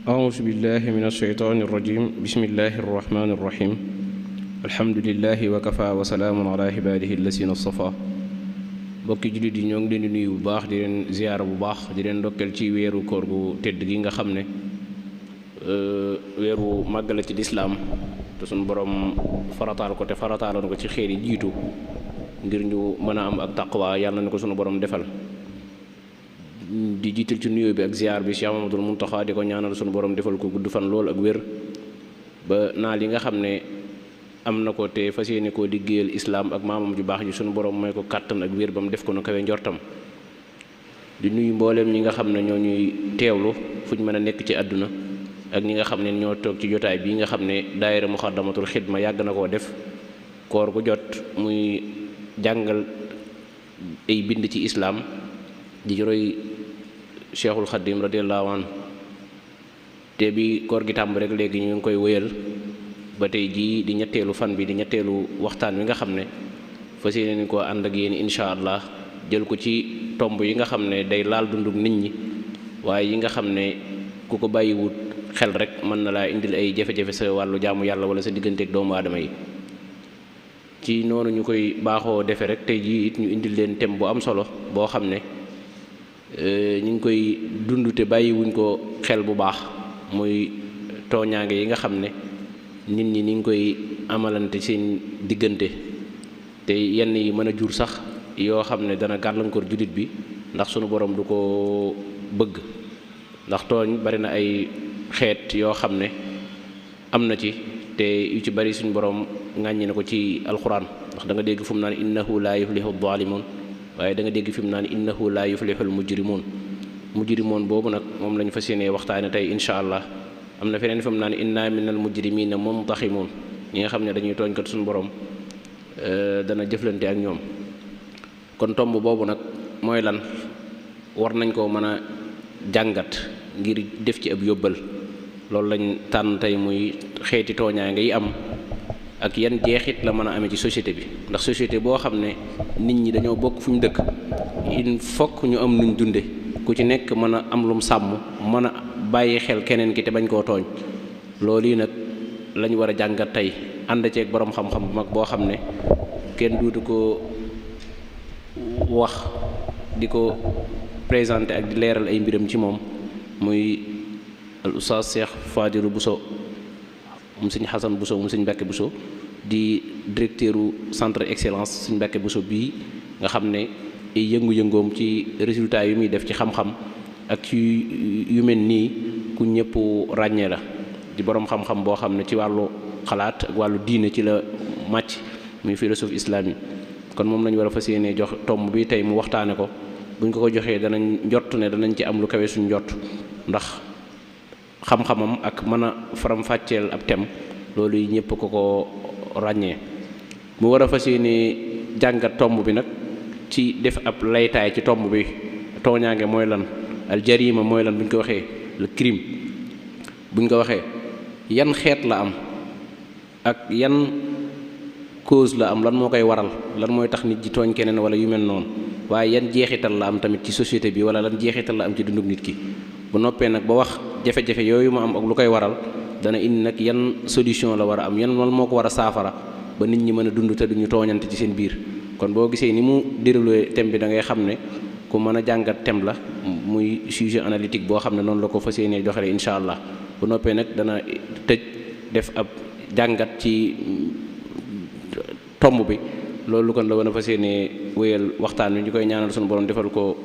أعوذ بالله من الشيطان الرجيم بسم الله الرحمن الرحيم الحمد لله وكفى وسلام على عباده الذين اصطفى bokki jullit yi ñoo ngi leen di nuyu bu baax di leen ziyaara bu baax di leen ndokkeel ci weeru koor gu tedd gi nga xam ne weeru màgg la ci lislaam te suñu borom farataal ko te farataaloon ko ci xeer yi jiitu ngir ñu mën a am ak taqwa yàlla na ko suñu borom defal di jiital ci nuyoo bi ak ziyaar bi Cheikh Mamadou Mountakha di ko ñaanal suñu borom defal ko gudd fan lool ak wér ba naal yi nga xam ne am na ko te fas yéene koo liggéeyal islaam ak maamam ju baax ji suñu borom may ko kàttan ak wér ba mu def ko nu kawe njortam di nuyu mbooleem ñi nga xam ne ñoo ñuy teewlu fu ñu mën a nekk ci àdduna ak ñi nga xam ne ñoo toog ci jotaay bii nga xam ne daayira Muxaddamatul Xidma yàgg na koo def koor gu jot muy jàngal ay bind ci islaam di roy Cheikhul Xadim radiyallahu anhu te bi koor gi tàmb rek léegi ñu ngi koy wëyal ba tey jii di ñetteelu fan bi di ñetteelu waxtaan wi nga xam ne fas yéene ni ko ànd ak yéen incha allah jël ko ci tomb yi nga xam ne day laal dundum nit ñi waaye yi nga xam ne ku ko bàyyiwut xel rek mën na laa indil ay jafe-jafe sa wàllu jaamu yàlla wala sa digganteeg doomu aadama yi ci noonu ñu koy baaxoo defee rek tey jii it ñu indil leen thème bu am solo boo xam ne ñu ngi koy dund te bàyyiwuñ ko xel bu baax muy tooñaange yi nga xam ne nit ñi ni ngi koy amalante seen diggante te yenn yi mën a jur sax yoo xam ne dana gàllankoor jullit bi ndax sunu borom du ko bëgg ndax tooñ bari na ay xeet yoo xam ne am na ci te yu ci bari suñu borom ŋàññi na ko ci alxuraan ndax da nga dégg fu mu naan innahu laa yuflihu zaalimuun waaye da nga dégg fi mu naan innahu laa yuflihul mujrimoon boobu nag moom lañu fas yéenee waxtaane tey incha allah am na feneen fi mu naan inna minal mujrimina muntaximuun ñi nga xam ne dañuy tooñ kat suñu borom dana jëflante ak ñoom kon tomb boobu nag mooy lan war nañ koo mën a jàngat ngir def ci ab yóbbal loolu lañ tànn tey muy xeeti tooñaange yi am ak yan jeexit la mën a amee ci société bi ndax société boo xam ne nit ñi dañoo bokk fu ñu dëkk il faut ñu am nuñ dunde ku ci nekk mën a am lum sàmm mën a bàyyi xel keneen ki te bañ koo tooñ loolu yi nag lañu war a jàngat tey ànd ceeg boroom xam-xam bu mag boo xam ne kenn duutu ko wax di ko présenté ak di leeral ay mbiram ci moom muy al oustaz Cheikh Fadilou Bousso mu sëñ Xasan Bousso mu sëñ Mbàkke Bousso di directeuru centre excellence sëñ Mbàkke Bousso bii nga xam ne ay yëngu-yëngoom ci résultat yu muy def ci xam-xam ak ci yu mel nii ku ñëpp ràññee la di boroom xam-xam boo xam ne ci wàllu xalaat ak wàllu diine ci la màcc muy philosophe islamique kon moom lañu war a fas yéenee jox tomb bi tey mu waxtaane ko buñ ko joxee danañ njott ne danañ ci am lu kawe suñ njott ndax xam-xamam ak mën a faram-fàcceel ab tem loolu yi ñëpp ko ràññee mu war a fas yéenee jàngat tomb bi nag ci def ab laytaay ci tomb bi tooñaange mooy lan al jarima mooy lan bu ñu ko waxee le crime bu ñu ko waxee yan xeet la am ak yan cause la am lan moo koy waral lan mooy tax nit ji tooñ keneen wala yu mel noonu waaye yan jeexital la am tamit ci société bi wala lan jeexital la am ci dundug nit ki bu noppee nag ba wax jafe-jafe yooyu mu am ak lu koy waral dana indi nag yan solution la war a am yan lan moo ko war a saafara ba nit ñi mën a dund te duñu tooñante ci seen biir kon boo gisee ni mu déroulé thème bi da ngay xam ne ku mën a jàngat thème la muy sujet analytique boo xam ne noonu la ko fas yéenee doxalee incha allah bu noppee nag dana tëj def ab jàngat ci tomb bi loolu kon la war a fas yéenee wéyal waxtaan wi ñu koy ñaanal suñu borom defal ko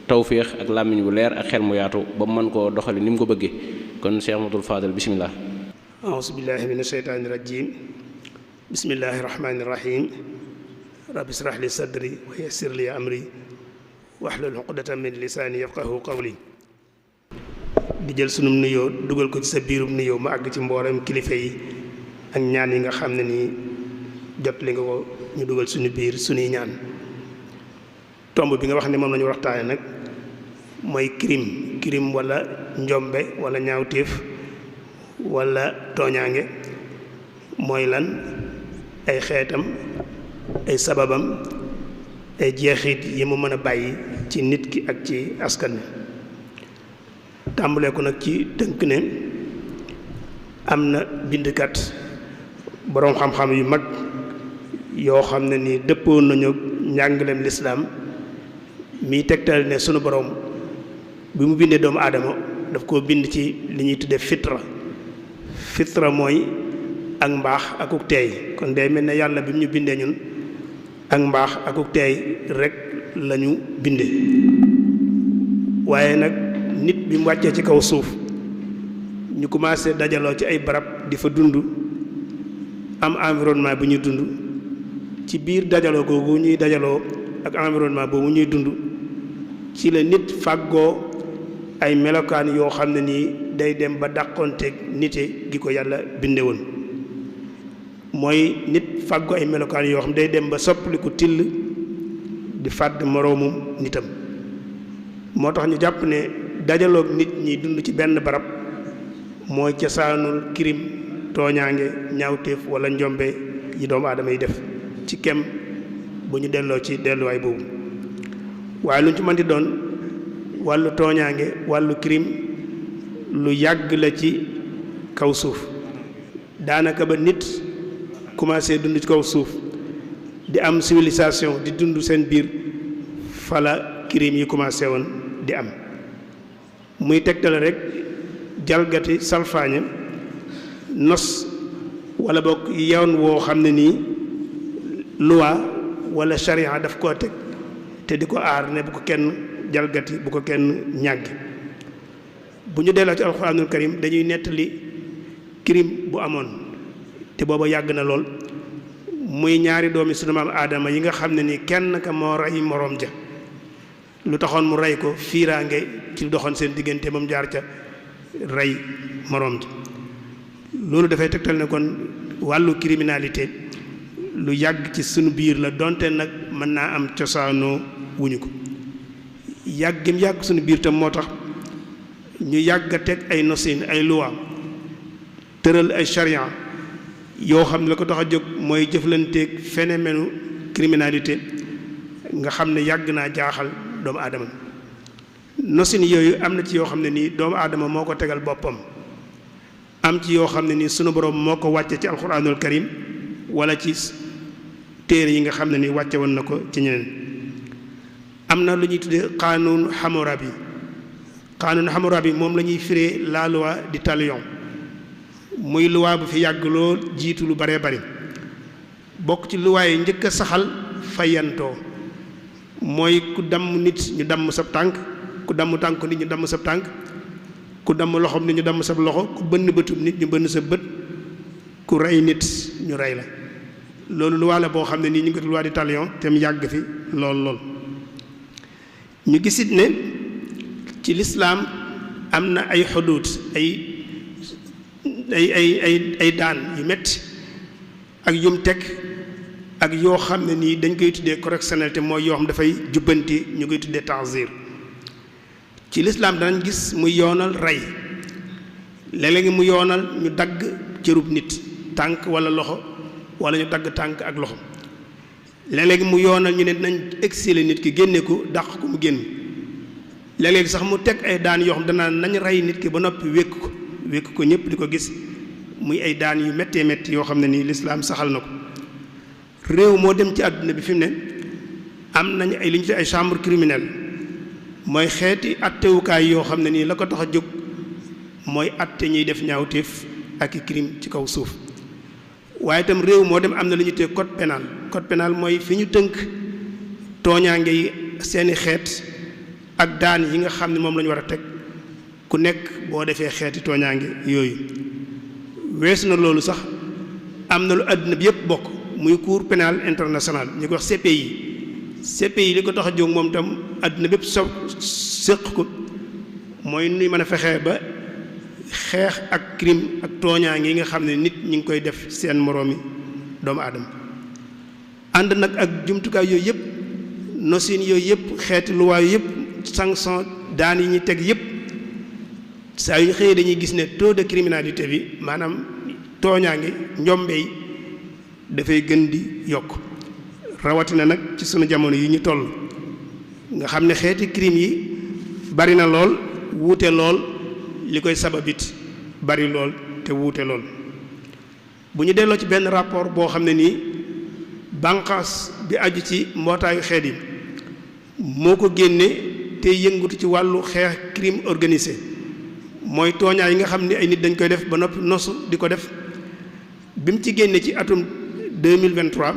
tawféex ak làmmiñ bu leer ak xel mu yaatu ba mu mën koo doxale ni mu ko bëggee kon Cheikh Ahmadul Fadal bismillah aousu billahi min asheytaani rajim bismillahi rahmani rahim rabbi israh li sadri wa yassir li amri wahlul uqdatan min lisaani yafqahu qawli di jël sunum nuyoo dugal ko ci sa biirum nuyoo ma àgg ci mboolem kilifa yi ak ñaan yi nga xam ne nii jot li nga ko ñu dugal suñu biir suñuy ñaan tomb bi nga wax ne moom la ñu waxtaane nag mooy crime wala njombe wala ñaawteef wala tooñaange mooy lan ay xeetam ay sababam ay jeexit yi mu mën a bàyyi ci nit ki ak ci askan wi tàmbalee ko nag ci tënk ne am na bindkat boroom xam-xam yu mag yoo xam ne ni dëppoo nañu njàngaleem lislaam miy tegtal ne sunu boroom bi mu bindee doomu aadama daf koo bind ci li ñuy tudde fitra mooy ak mbaax akuk teey kon day mel ne yàlla bi mu ñu bindee ñun ak mbaax akuk teey rek lañu binde waaye nag nit bi mu wàccee ci kaw suuf ñu commencé dajaloo ci ay barab di fa dund am environnement bu ñuy dund ci biir dajaloo googu ñuy dajaloo ak environnement boobu ñuy dund ci la nit fàggoo ay melokaan yoo xam ne nii day dem ba dàqonteeg nite gi ko yàlla binde woon mooy nit fàggoo ay melokaan yoo xam day dem ba soppaliku till di fàdd moroomum nitam moo tax ñu jàpp ne dajaloog nit ñi dund ci benn barab mooy cosaanul kirim tooñaange ñaawteef wala njombe yi doomu aadama yi def ci kem bu ñu delloo ci delluwaay boobu waaye lu ñu ci mën di doon wàllu tooñaange wàllu kirim lu yàgg la ci kaw suuf daanaka ba nit commencé dund ci kaw suuf di am civilisation di dund seen biir fala kirim yi commencé woon di am muy tegtale rek jalgati salfaañe nos wala bokk yoon woo xam ne nii loi wala charia daf koo teg te di ko aar ne bu ko kenn jalgati bu ko kenn ñàgg bu ñu delloo ci alxuraanul karim dañuy nettali crime bu amoon te booba yàgg na lool muy ñaari doomi sunu maam aadama yi nga xam ne ni kenn ka moo rey moroom ja lu taxoon mu rey ko fiiraange ci doxoon seen diggante ba mu jaar ca rey moroom ja loolu dafay tegtal ne kon wàllu criminalité lu yàgg ci sunu biir la donte nag mën naa am cosaanoo wuñu ko yàggim yàgg sunu biir tam moo tax ñu yàgg a teg ay nosin ay loi tëral ay charia yoo xam ne la ko tax a jóg mooy jëflanteeg phénomène criminalité nga xam ne yàgg naa jaaxal doomu aadama nosin yooyu am na ci yoo xam ne nii doomu aadama moo ko tegal boppam am ci yoo xam ne nii sunu borom moo ko wàcce ci alxuraanul karim wala ci téere yi nga xam ne nii wàcce woon na ko ci ñeneen am na lu ñuy tuddee qaanuun Hammurabi moom la ñuy firee la loi du talion muy loi bu fi yàgg lool jiitu lu baree bari bokk ci loi yi njëkk a saxal fayantoo mooy ku damm nit ñu damm sab tànk ku damm tànk nit ñu damm sab tànk ku damm loxoom nit ñu damm sab loxo ku bënn bëtub nit ñu bënn sa bët ku rey nit ñu rey la loolu loi la boo xam ne nii ñu ngi ko loi du talion te mu yàgg fi lool ñu gisit ne ci lislaam am na ay xuduud ay daan yu metti ak yum teg ak yoo xam ne nii dañ koy tuddee correctionnalité mooy yoo xam dafay jubbanti ñu koy tuddee ta'zir ci lislaam danañ gis muy yoonal rey léeg-léegi mu yoonal ñu dagg cërub nit tànk wala loxo wala ñu dagg tànk ak loxo léeg-léegi mu yoonal ñu ne dinañ exiler nit ki génne ko dàq ko mu génn léeg-léegi sax mu teg ay daan yoo xam danaa nañ rey nit ki ba noppi wékk ko ñëpp di ko gis muy ay daan yu méttee métti yoo xam ne nii lislaam saxal na ko réew moo dem ci àdduna bi fi mu ne am nañu ay li ñu tuddee ay chambre criminelle mooy xeeti attewukaay yoo xam ne nii la ko tax a jóg mooy atte ñuy def ñaawteef ak i crime ci kaw suuf waaye itam réew moo dem am na lu ñu tuddee code pénal mooy fi ñu tënk tooñaange yi seeni xeet ak daan yi nga xam ne moom la ñu war a teg ku nekk boo defee xeeti tooñaange yooyu weesu na loolu sax am na lu àdduna bi yëpp bokk muy cour pénal international ñu ko wax CPI li ko tax a jóg moom tam àdduna bépp séq ko mooy nuy mën a fexee ba xeex ak crime ak tooñaange yi nga xam ne nit ñi ngi koy def seen moroomi doomu aadama ànd nag ak jumtukaay yooyu yëpp nosin yooyu yëpp xeeti luwaay yëpp sanction daan yi ñuy teg yëpp saa yu xëyee dañuy gis ne taux de criminalité bi maanaam tooñaange njombe yi dafay gën di yokk rawatina nag ci sunu jamono yi ñu toll nga xam ne xeeti crime yi bari na lool wuute lool li koy sababit bari lool te wuute lool. bu ñu delloo ci benn rapport boo xam ne nii bànqaas bi aju ci mbootaayu xeet yi moo ko génne te yëngatu ci wàllu xeex crime organisé mooy tooñaa yi nga xam ne ay nit dañ koy def ba noppi nosu di ko def bi mu ci génne ci atum 2023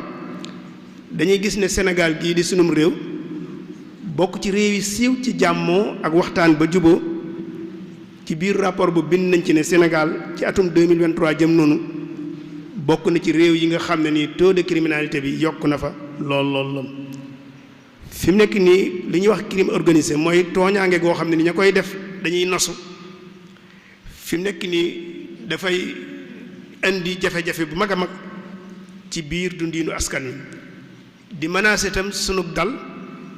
dañuy gis ne Sénégal gii di sunum réew bokk ci réew yi siiw ci jàmmoo ak waxtaan ba juboo ci biir rapport bu bind nañ ci ne Sénégal ci atum 2023 jëm noonu bokk na ci réew yi nga xam ne nii taux de criminalité bi yokk na fa lool. fi mu nekk nii li ñuy wax crime organisé mooy tooñaange goo xam ne ni ña koy def dañuy nosu fi mu nekk nii dafay indi jafe-jafe bu mag a mag ci biir dundiinu askan wi di menacer itam sunu dal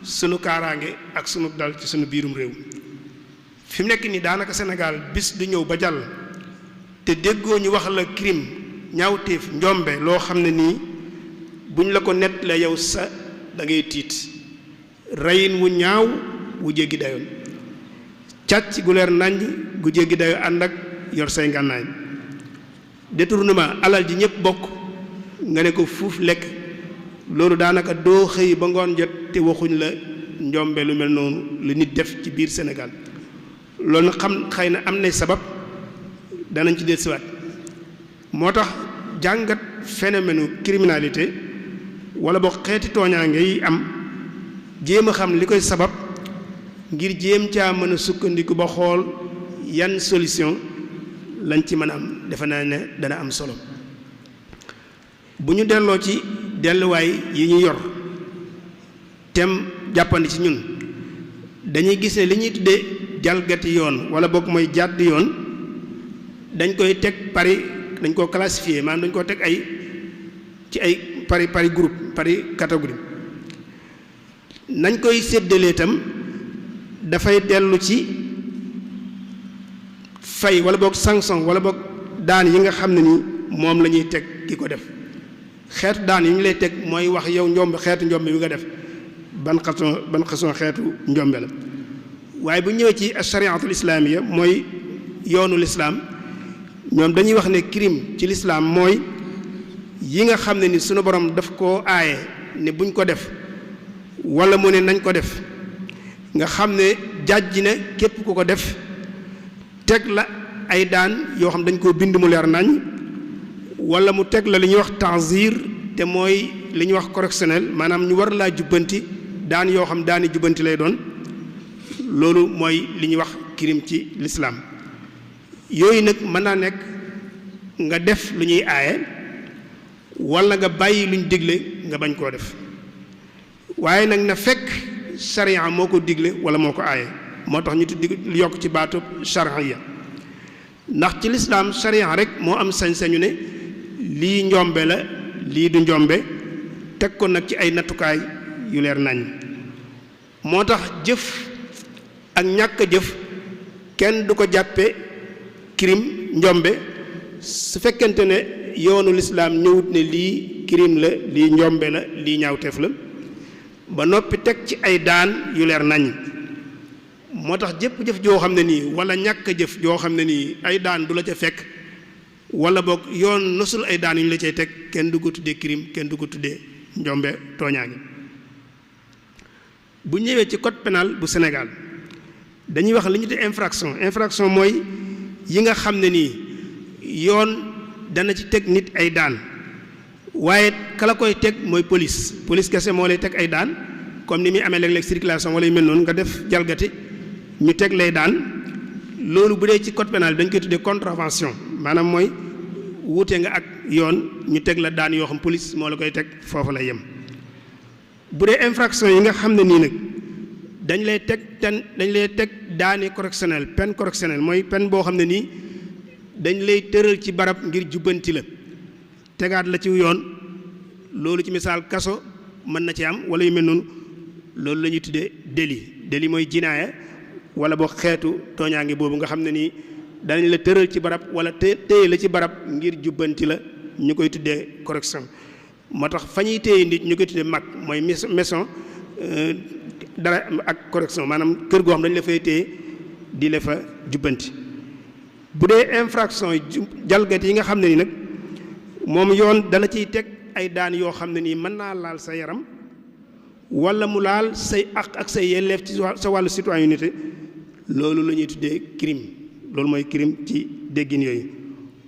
sunu kaaraange ak sunu dal ci sunu biirum réew. fi mu nekk nii daanaka Sénégal bis du ñëw ba jàll te déggoo ñu wax la crime ñaawteef njombe loo xam ne nii buñ la ko nett la yow sa da ngay tiit. reyin wu ñaaw wu jéggi dayoon càcc gu leer naññ gu jéggi dayo ànd ak yor say ngànnaay détournement alal ji ñëpp bokk nga ne ko fuuf lekk loolu daanaka doo xëy ba ngoon jot te waxuñ la njombe lu mel noonu lu nit def ci biir Sénégal loolu nag xam xëy na am nay sabab danañ ci dellusiwaat moo tax jàngat phénomène criminalité wala boo xeeti tooñaange yi am jéem a xam li koy sabab ngir jéem caa mën a sukkandiku ba xool yan solution lañ ci mën a am defe naa ne dana am solo bu ñu delloo ci delluwaay yi ñu yor tem jàppandi ci ñun dañuy gis ne li ñuy tuddee jalgati yoon wala boog mooy jàdd yoon dañ koy teg dañ koo classifié maanaam dañ koo teg ci ay pari groupe pari catégorie nañ koy séddalee itam dafay dellu ci fay wala boog sanction wala boog daan yi nga xam ne ni moom la ñuy teg ki ko def xeetu daan yi ñu lay teg mooy wax yow njombe xeetu njombe bi nga def ban xason xeetu njombe la waaye bu ñëwee ci chariatul islaamiya mooy yoonu lislaam ñoom dañuy wax ne crime ci lislaam mooy yi nga xam ne ni sunu borom daf koo aaye ne buñ ko def wala mu ne nañ ko def nga xam ne jàjj na képp ku ko def teg la ay daan yoo xam dañ koo bind mu leer nañ wala mu teg la li ñuy wax ta'zir te mooy li ñuy wax correctionnel maanaam ñu war laa jubbanti daan yoo xam daani jubbanti lay doon loolu mooy li ñuy wax crime ci lislaam yooyu nag mën naa nekk nga def lu ñuy aaye wala nga bàyyi luñ digle nga bañ koo def waaye nag na fekk charia moo ko digle wala moo ko aaye moo tax ñu tuddi yokk ci baatub charia ndax ci lislaam charia rek moo am sañ-sañu ne lii njombe la lii du njombe teg ko nag ci ay nattukaay yu leer nañ moo tax jëf ak ñàkk a jëf kenn du ko jàppe crime njombe su fekkente ne yoonu lislaam ñëwut ne lii crime la lii njombe la lii ñaawteef la ba noppi teg ci ay daan yu leer nañ moo tax jëpp jëf joo xam ne nii wala ñàkk jëf joo xam ne nii ay daan du la ca fekk wala boog yoon nosul ay daan yu ñu la cay teg kenn du ko tuddee crime kenn du ko tuddee njombe tooñaange bu ñëwee ci code pénal bu Sénégal dañuy wax li ñu tuddee infraction mooy yi nga xam ne nii yoon dana ci teg nit ay daan waaye kala koy teg mooy police kese moo lay teg ay daan comme ni muy amee léeg-léeg circulation wala yu mel noonu nga def jalgati ñu teg lay daan loolu bu dee ci code pénal dañ koy tuddee contravention maanaam mooy wuute nga ak yoon ñu teg la daan yoo xam police moo la koy teg foofu lay yem bu dee infraction yi nga xam ne nii nag dañ lay teg daani correctionnel peine correctionnelle mooy peine boo xam ne nii dañ lay tëral ci barab ngir jubbanti la tegaat la ci yoon loolu ci misaal kaso mën na ci am wala yu mel noonu loolu la ñuy tuddee délit mooy jinaaya wala boo xeetu tooñaange boobu nga xam ne nii danañ la tëral ci barab wala téye la ci barab ngir jubbanti la ñu koy tuddee correction moo tax fa ñuy téye nit ñu koy tuddee mag mooy maison dara ak correction maanaam kër goo xam dañ la fay téye di la fa jubbanti bu dee infraction yi jalgati yi nga xam ne ni nag moom yoon dala ciy teg ay daan yoo xam ne nii mën naa laal sa yaram wala mu laal say àq ak say yelleef ci sa wàllu citoyenneté loolu la ñuy tuddee crime loolu mooy crime ci déggin yooyu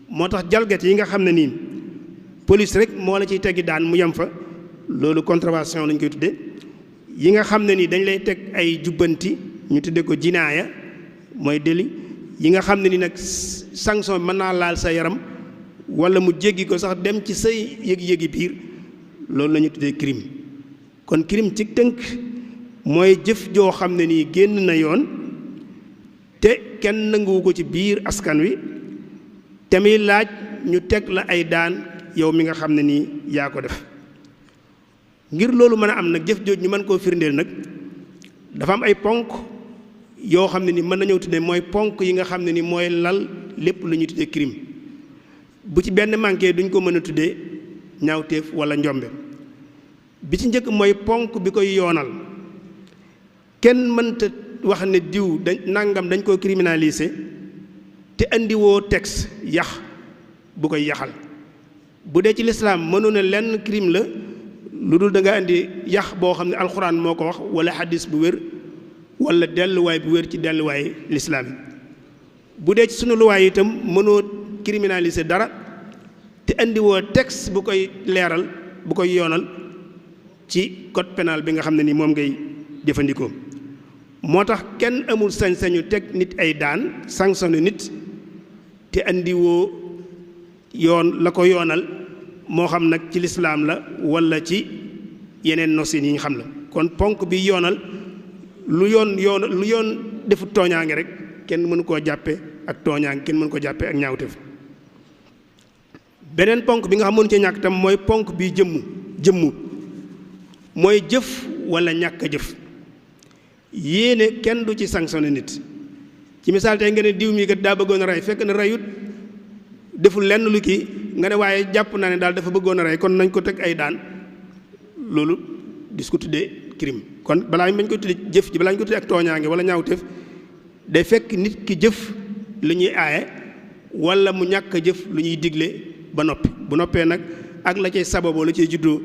moo tax jalgati yi nga xam ne nii police rek moo la ciy teggi daan mu yem fa loolu contravention lañ koy tuddee yi nga xam ne nii dañ lay teg ay jubbanti ñu tuddee ko jinaaya mooy délit yi nga xam ne ni nag sanction bi mën naa laal sa yaram wala mu jéggi ko sax dem ci say yëg-yëgi biir loolu la ñu tuddee crime kon crime ci tënk mooy jëf joo xam ne nii génn na yoon te kenn nanguwu ko ci biir askan wi te muy laaj ñu teg la ay daan yow mi nga xam ne nii yaa ko def ngir loolu mën a am nag jëf jooj ñu mën koo firndeel nag dafa am ay ponk yoo xam ne ni mën nañoo tuddee mooy ponk yi nga xam ne ni mooy lal lépp lu ñuy tuddee crime bu ci benn manqué duñ ko mën a tuddee ñaawteef wala njombe bi ci njëkk mooy ponk bi koy yoonal kenn mënta wax ne diw nangam dañ koo criminaliser te andiwoo texte yax bu koy yaxal bu dee ci lislaam mënoon na lenn crime la lu dul da nga indi yax boo xam ne alxuraan moo ko wax wala xadis bu wér wala delluwaay bu wér ci delluwaay lislaam yi bu dee ci sunu luwaay itam mënoo criminaliser dara te indiwoo texte bu koy leeral bu koy yoonal ci code pénal bi nga xam ne ni moom ngay jëfandikoo moo tax kenn amul sañ-sañu teg nit ay daan sanctionné nit te indiwoo yoon la ko yoonal moo xam nag ci lislaam la wala ci yeneen nosin yi ñu xam la kon ponk bi yoonal lu yoon defu tooñaange rek kenn mënu koo jàppe ak tooñaange kenn mënu ko jàppe ak ñaawteef beneen ponk bi nga xam mënu ci ñàkk tam mooy ponk bi jëmmu mooy jëf wala ñàkk a jëf yéene kenn du ci sanctionné nit ci misaal tey nga ne diw mi kat daa bëggoon a rey fekk na reyut deful lenn lu kii nga ne waaye jàpp naa ne daal dafa bëggoon a rey kon nañ ko teg ay daan loolu dis ko tuddee crime kon balaa ñu bañ ko tuddee jëf ji balaa ñu ko tuddee ak tooñaange wala ñaawteef day fekk nit ki jëf lu ñuy aaye wala mu ñàkk a jëf lu ñuy digle ba noppi bu noppee nag ak la cay sababoo la cay juddoo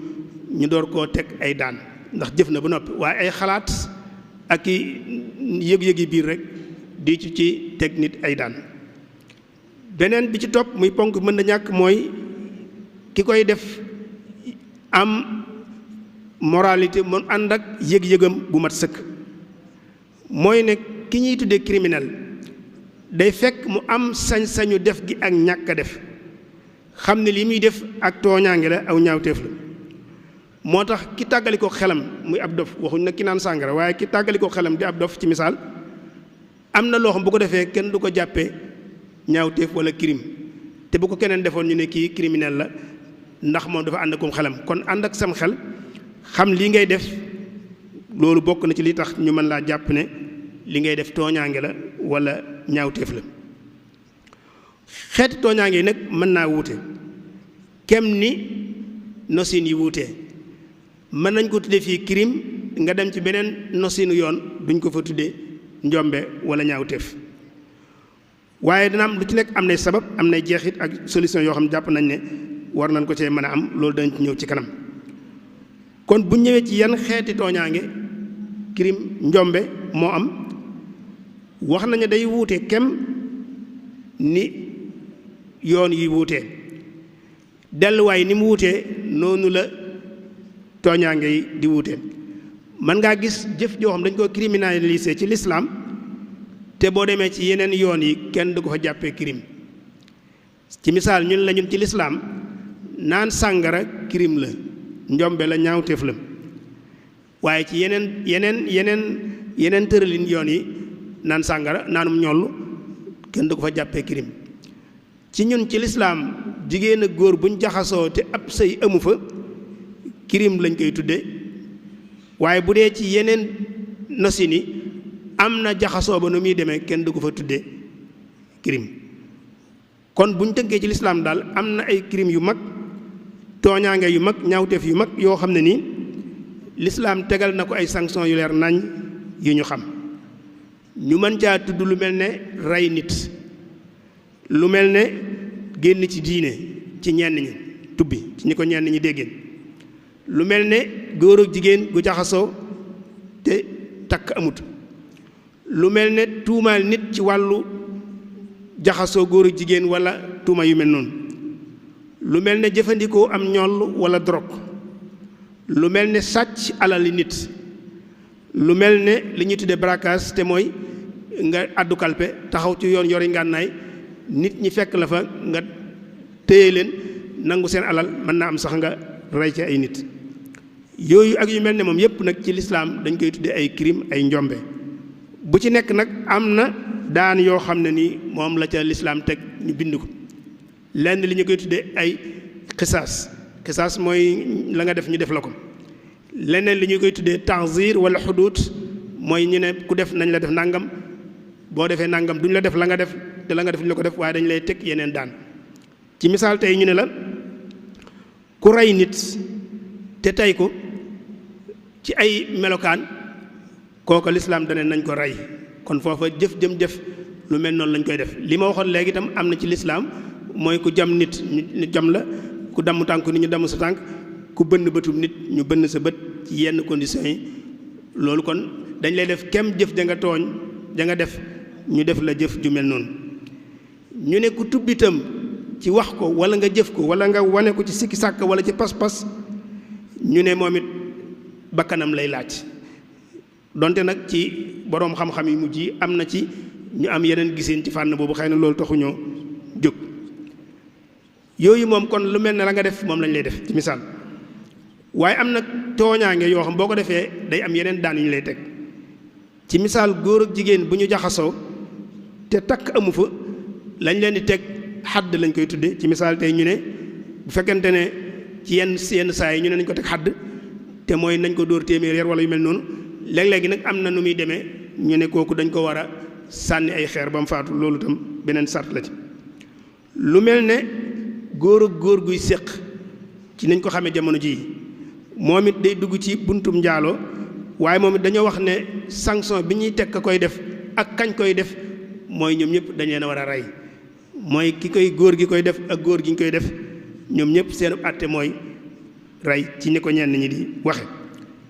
ñu door koo teg ay daan ndax jëf na ba noppi waaye ay xalaat ak i yëg-yëgi biir rek di ci teg nit ay daan beneen bi ci topp muy ponk mën na ñàkk mooy ki koy def am moralité mu ànd ak yëg-yëgam bu mat sëkk mooy ne ki ñuy tuddee criminel day fekk mu am sañ-sañu def gi ak ñàkk a def xam ne li muy def ak tooñaange la aw ñaawteef la moo tax ki tàggali ko xelam muy ab dof waxuñ nag ki naan sàngara waaye ki tàggali ko xelam di ab dof ci misaal am na loo xam bu ko defee kenn du ko jàppee ñaawteef wala crime te bu ko keneen defoon ñu ne kii criminel la ndax moom dafa ànd akum xelam kon ànd ak sam xel xam lii ngay def loolu bokk na ci li tax ñu mën laa jàpp ne li ngay def tooñaange la wala ñaawteef la xeeti tooñaange yi nag mën naa wuute kem ni nosin yi wuutee mën nañ ko tuddee fii crime nga dem ci beneen nosinu yoon duñ ko fa tuddee njombe wala ñaawteef waaye dina am lu ci nekk am nay sabab am nay jeexit ak solution yoo xam ne jàpp nañ ne war nañ ko cee mën a am loolu dañ ci ñëw ci kanam kon bu ñëwee ci yan xeeti tooñaange crime njombe moo am wax nañu day wuute kem ni yoon yi wuutee delluwaay ni mu wuutee noonu la tooñaange yi di wuute mën ngaa gis jëf joo xam dañ ko criminaliser ci lislaam te boo demee ci yeneen yoon yi kenn du ko fa jàppee crime ci misaal ñun la ñun ci lislaam naan sàngara crime la njombe la ñaawteef la waaye ci yeneen tëralin yoon yi naan sàngara naanum ñollu kenn du ko fa jàppee crime ci ñun ci lislaam jigéen ak góor buñ jaxasoo te ab sëy amu fa crime lañ koy tudde waaye bu dee ci yeneen nosin yi am na jaxasoo ba nu muy demee kenn du ko fa tudde crime kon buñ tënkee ci lislaam daal am na ay crime yu mag tooñaange yu mag ñaawteef yu mag yoo xam ne nii lislaam tegal na ko ay sanction yu leer nañ yu ñu xam ñu mën caa tudd lu mel ne rey nit lu mel ne génn ci diine ci ñenn ñi tubbi ci ñi ko ñenn ñi déggeen lu mel ne góor ak jigéen gu jaxasoo te takk amut lu mel ne tuumaal nit ci wàllu jaxasoo góor ak jigéen wala tuuma yu mel noonu lu mel ne jëfandikoo am ñoll wala drogue lu mel ne sàcc alali nit lu mel ne li ñuy tuddee braquage te mooy nga àddu kalpe taxaw ci yoon yori ngànnaay nit ñi fekk la fa nga téye leen nangu seen alal mën naa am sax nga rey ci ay nit yooyu ak yu mel ne moom yépp nag ci lislaam dañ koy tuddee ay crime ay njombe bu ci nekk nag am na daan yoo xam ne nii moom la ca lislaam teg ñu bind ko lenn li ñu koy tuddee ay xisaas mooy la nga def ñu def la ko leneen li ñu koy tuddee ta'zir wala xuduud mooy ñu ne ku def nañ la def nangam boo defee nangam duñ la def la nga def te la nga def duñ la ko def waaye dañ lay teg yeneen daan ci misaal tey ñu ne la ku rey nit te tey ko ci ay melokaan kooku lislaam dane nañ ko rey kon foofa jëf lu mel noonu lañ koy def li ma waxoon léegi itam am na ci lislaam mooy ku jam nit ñu jam la ku damm tànk nit ñu damm sa tànk ku bënn bëtub nit ñu bënn sa bët ci yenn conditions yi loolu kon dañ lay def kem jëf ja nga tooñ ja nga def ñu def la jëf ju mel noonu ñu ne ku tubb itam ci wax ko wala nga jëf ko wala nga wane ko ci sikki sàkk wala ci pas-pas ñu ne moom it bakkanam lay laaj donte nag ci boroom xam-xam yi mujj yi am na ci ñu am yeneen giseen ci fànn boobu xëy na loolu taxuñoo jóg yooyu moom kon lu mel ne la nga def moom lañ lay def ci misaal waaye am na tooñaange yoo xam boo ko defee day am yeneen daan yu ñu lay teg ci misaal góor ak jigéen bu ñu jaxasoo te takk amu fa lañ leen di teg xadd lañ koy tudde ci misaal tey ñu ne bu fekkente ne ci yenn saa yi ñu ne nañ ko teg xadd te mooy nañ ko dóor téeméer yar wala yu mel noonu léeg-léegi nag am na nu muy demee ñu ne kooku dañ ko war a sànni ay xeer ba mu faatu loolu itam beneen sart la ci lu mel ne góor ak góor guy séq ci nañ ko xamee jamono jii moom it day dugg ci buntum njaaloo waaye moom it dañoo wax ne sanction bi ñuy teg ka koy def ak kañ koy def mooy ñoom ñëpp dañ leen a war a rey mooy ki koy góor gi koy def ak góor gi ñu koy def ñoom ñëpp seen àtte mooy rey ci ni ko ñenn ñi di waxe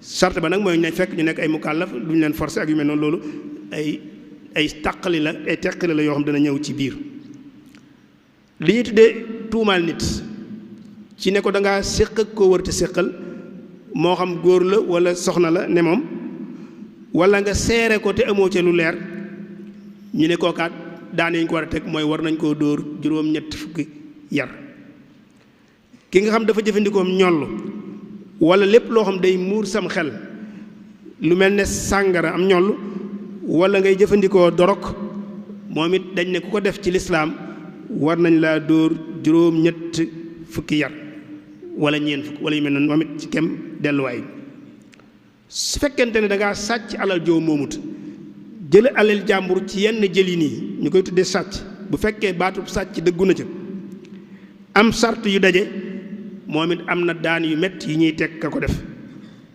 charte ba nag mooy nañ fekk ñu nekk ay mukallaf duñ leen forcer ak yu mel noonu loolu ay teqali la yoo xam dana ñëw ci biir li ñuy tuddee tuumaal nit ci ne ko da ngaa séq ak koo wërte séqal moo xam góor la wala soxna la ne moom wala nga seere ko te amoo ca lu leer ñu ne kookaat daan yi ñu ko war a teg mooy war nañ koo dóor juróom-ñetti fukki yar ki nga xam dafa jëfandikoom ñoll wala lépp loo xam day muur sam xel lu mel ne sàngara am ñoll wala ngay jëfandikoo dorog moom it dañ ne ku ko def ci lislaam war nañ laa dóor juróom-ñetti fukki yar wala ñeent fukk wala yu mel noonu moom it ci kem delluwaay su fekkente ne da ngaa sàcc alal joo moomut jël alal jàmbur ci yenn jëlin yi ñu koy tuddee sàcc bu fekkee baatub sàcc dëggu na ca am sart yu daje moom it am na daan yu métti yi ñuy teg ka ko def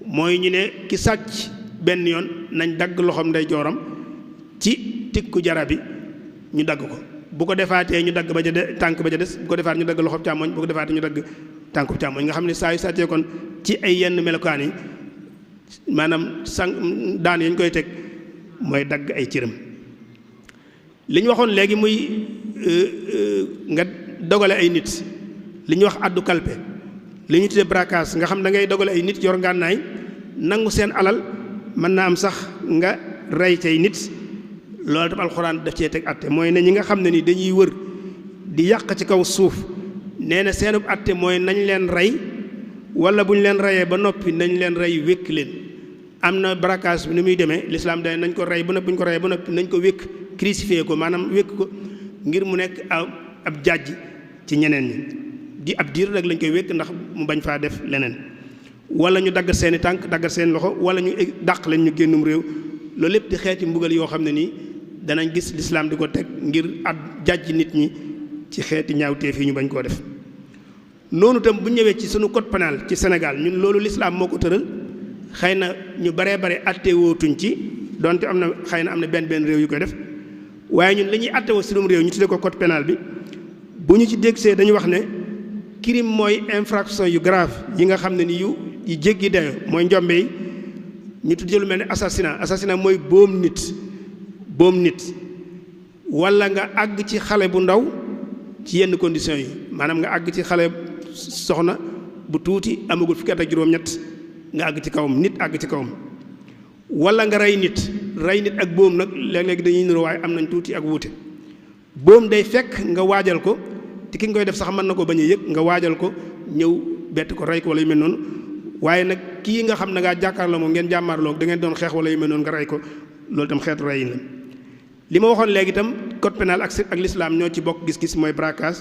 mooy ñu ne ki sàcc benn yoon nañ dagg loxoom ndeyjooram ci tikku jara bi ñu dagg ko bu ko defaatee ñu dagg ba ja tànk ba ja des bu ko defaat ñu dagg loxoom càmmoñ bu ko defaatee ñu dagg tànku càmmoñ nga xam ne saa yu sàccee kon ci ay yenn melokaan yi maanaam daan yañ koy teg mooy dagg ay cëram li ñu waxoon léegi muy nga dogale ay nit li ñuy wax addu kalpe li ñu tuddee braquage nga xam da ngay dogale ay nit yor ngànnaay nangu seen alal mën naa am sax nga rey cay nit loolu tam alxuraan daf cee teg atte mooy ne ñi nga xam ne ni dañuy wër di yàq ci kaw suuf nee na seenub atte mooy nañ leen rey wala bu ñu leen reyee ba noppi nañ leen rey wékk leen am na braquage bi ni muy demee lislaam day nañ ko rey ba noppi bu ñu ko reyee ba noppi nañ ko wékk crucifié ko maanaam wékk ko ngir mu nekk ab jàjj ci ñeneen ñi di ab diir rek lañ koy wékk ndax mu bañ faa def leneen wala ñu dagg seeni tànk dagg seen loxo wala ñu dàq leen ñu génnum réew loolu lépp di xeeti mbugal yoo xam ne nii danañ gis lislaam di ko teg ngir at jàjj nit ñi ci xeeti ñaawteef yi ñu bañ koo def noonu tam bu ñëwee ci sunu code pénal ci Sénégal ñun loolu lislaam moo ko tëral xëy na ñu baree bare attewootuñ ci donte am na xëy na am na benn réew yu koy def waaye ñun li ñuy attewoo sunum réew ñu tuddee ko code pénal bi bu ñu ci dégsee dañu wax ne crime mooy infraction yu grave yi nga xam ne ni yu jéggi dayo mooy njombe yi ñu tuddee lu mel ne assassinat mooy boom nit walla nga àgg ci xale bu ndaw ci yenn conditions yi maanaam nga àgg ci xale soxna bu tuuti amagul fukki at ak juróom-ñett nga àgg ci kawam nit àgg ci kawam walla nga rey nit ak boom nag léeg-léeg dañuy niroo waaye am nañ tuuti ak wuute boom day fekk nga waajal ko te ki nga koy def sax mën na ko bañ a yëg nga waajal ko ñëw bett ko rey ko wala yu mel noonu waaye nag kii nga xam ne ngaa jàkkaarloo moom ngeen jàmmaarloo da ngeen doon xeex wala yu mel noonu nga rey ko loolu itam xeetu reyin la li ma waxoon léegi itam code pénal ak l'islam ñoo ci bokk gis-gis mooy braquage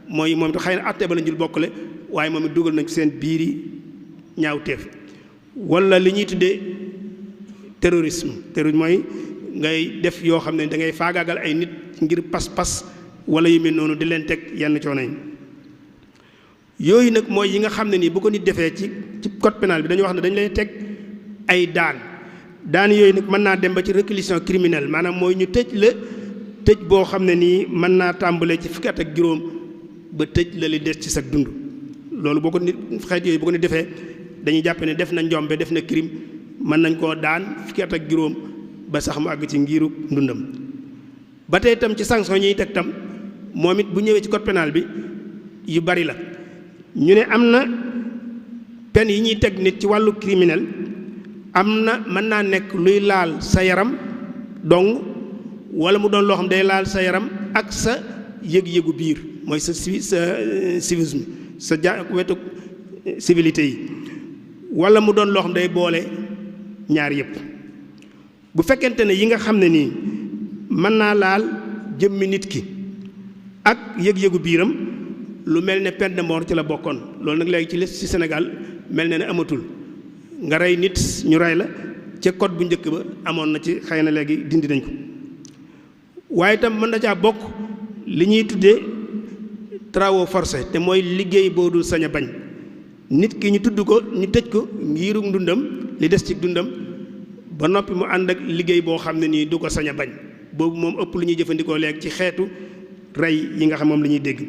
mooy moom itam xëy na àtte ba la njul bokkale waaye moom it dugal nañ ci seen biiri ñaawteef wala li ñuy tuddee terrorisme mooy ngay def yoo xam ne da ngay faagaagal ay nit ngir pas-pas wala yu mel noonu di leen teg yenn coono yi yooyu nag mooy yi nga xam ne nii bu ko nit defee ci code pénal bi dañu wax ne dañu lay teg ay daan yooyu nag mën naa dem ba ci réclusion criminelle maanaam mooy ñu tëj la tëj boo xam ne nii mën naa tàmbalee ci fukki at ak juróom ba tëj la li des ci sa dund loolu boo ko nit xeet yooyu bu ko nit defee dañuy jàpp ne def na njombe def na crime mën nañ koo daan fukki at ak juróom ba sax mu àgg ci ngiiru ndundam ba tey itam ci sanction ñuy teg tam moom it bu ñëwee ci code pénal bi yu bari la ñu ne am na peine yi ñuy teg nit ci wàllu criminel am na mën naa nekk luy laal sa yaram dong wala mu doon loo xam day laal sa yaram ak sa yëg-yëgu biir mooy sa civisme sa wetu civilité yi wala mu doon loo xam day boole ñaar yëpp bu fekkente ne yi nga xam ne nii mën naa laal jëmmi nit ki ak yëg-yëgu biiram lu mel ne peine de mort ci la bokkoon loolu nag léegi ci Sénégal mel na ne amatul nga rey nit ñu rey la ca code bu njëkk ba amoon na ci xëy na léegi dindi nañ ko waaye itam mën na caa bokk li ñuy tuddee travaux forcés te mooy liggéey boo dul sañ a bañ nit ki ñu tudd ko ñu tëj ko ngiru dundam li des ci dundam ba noppi mu ànd ak liggéey boo xam ne nii du ko sañ a bañ boobu moom ëpp lu ñuy jëfandikoo léegi ci xeetu rey yi nga xam moom la ñuy dégg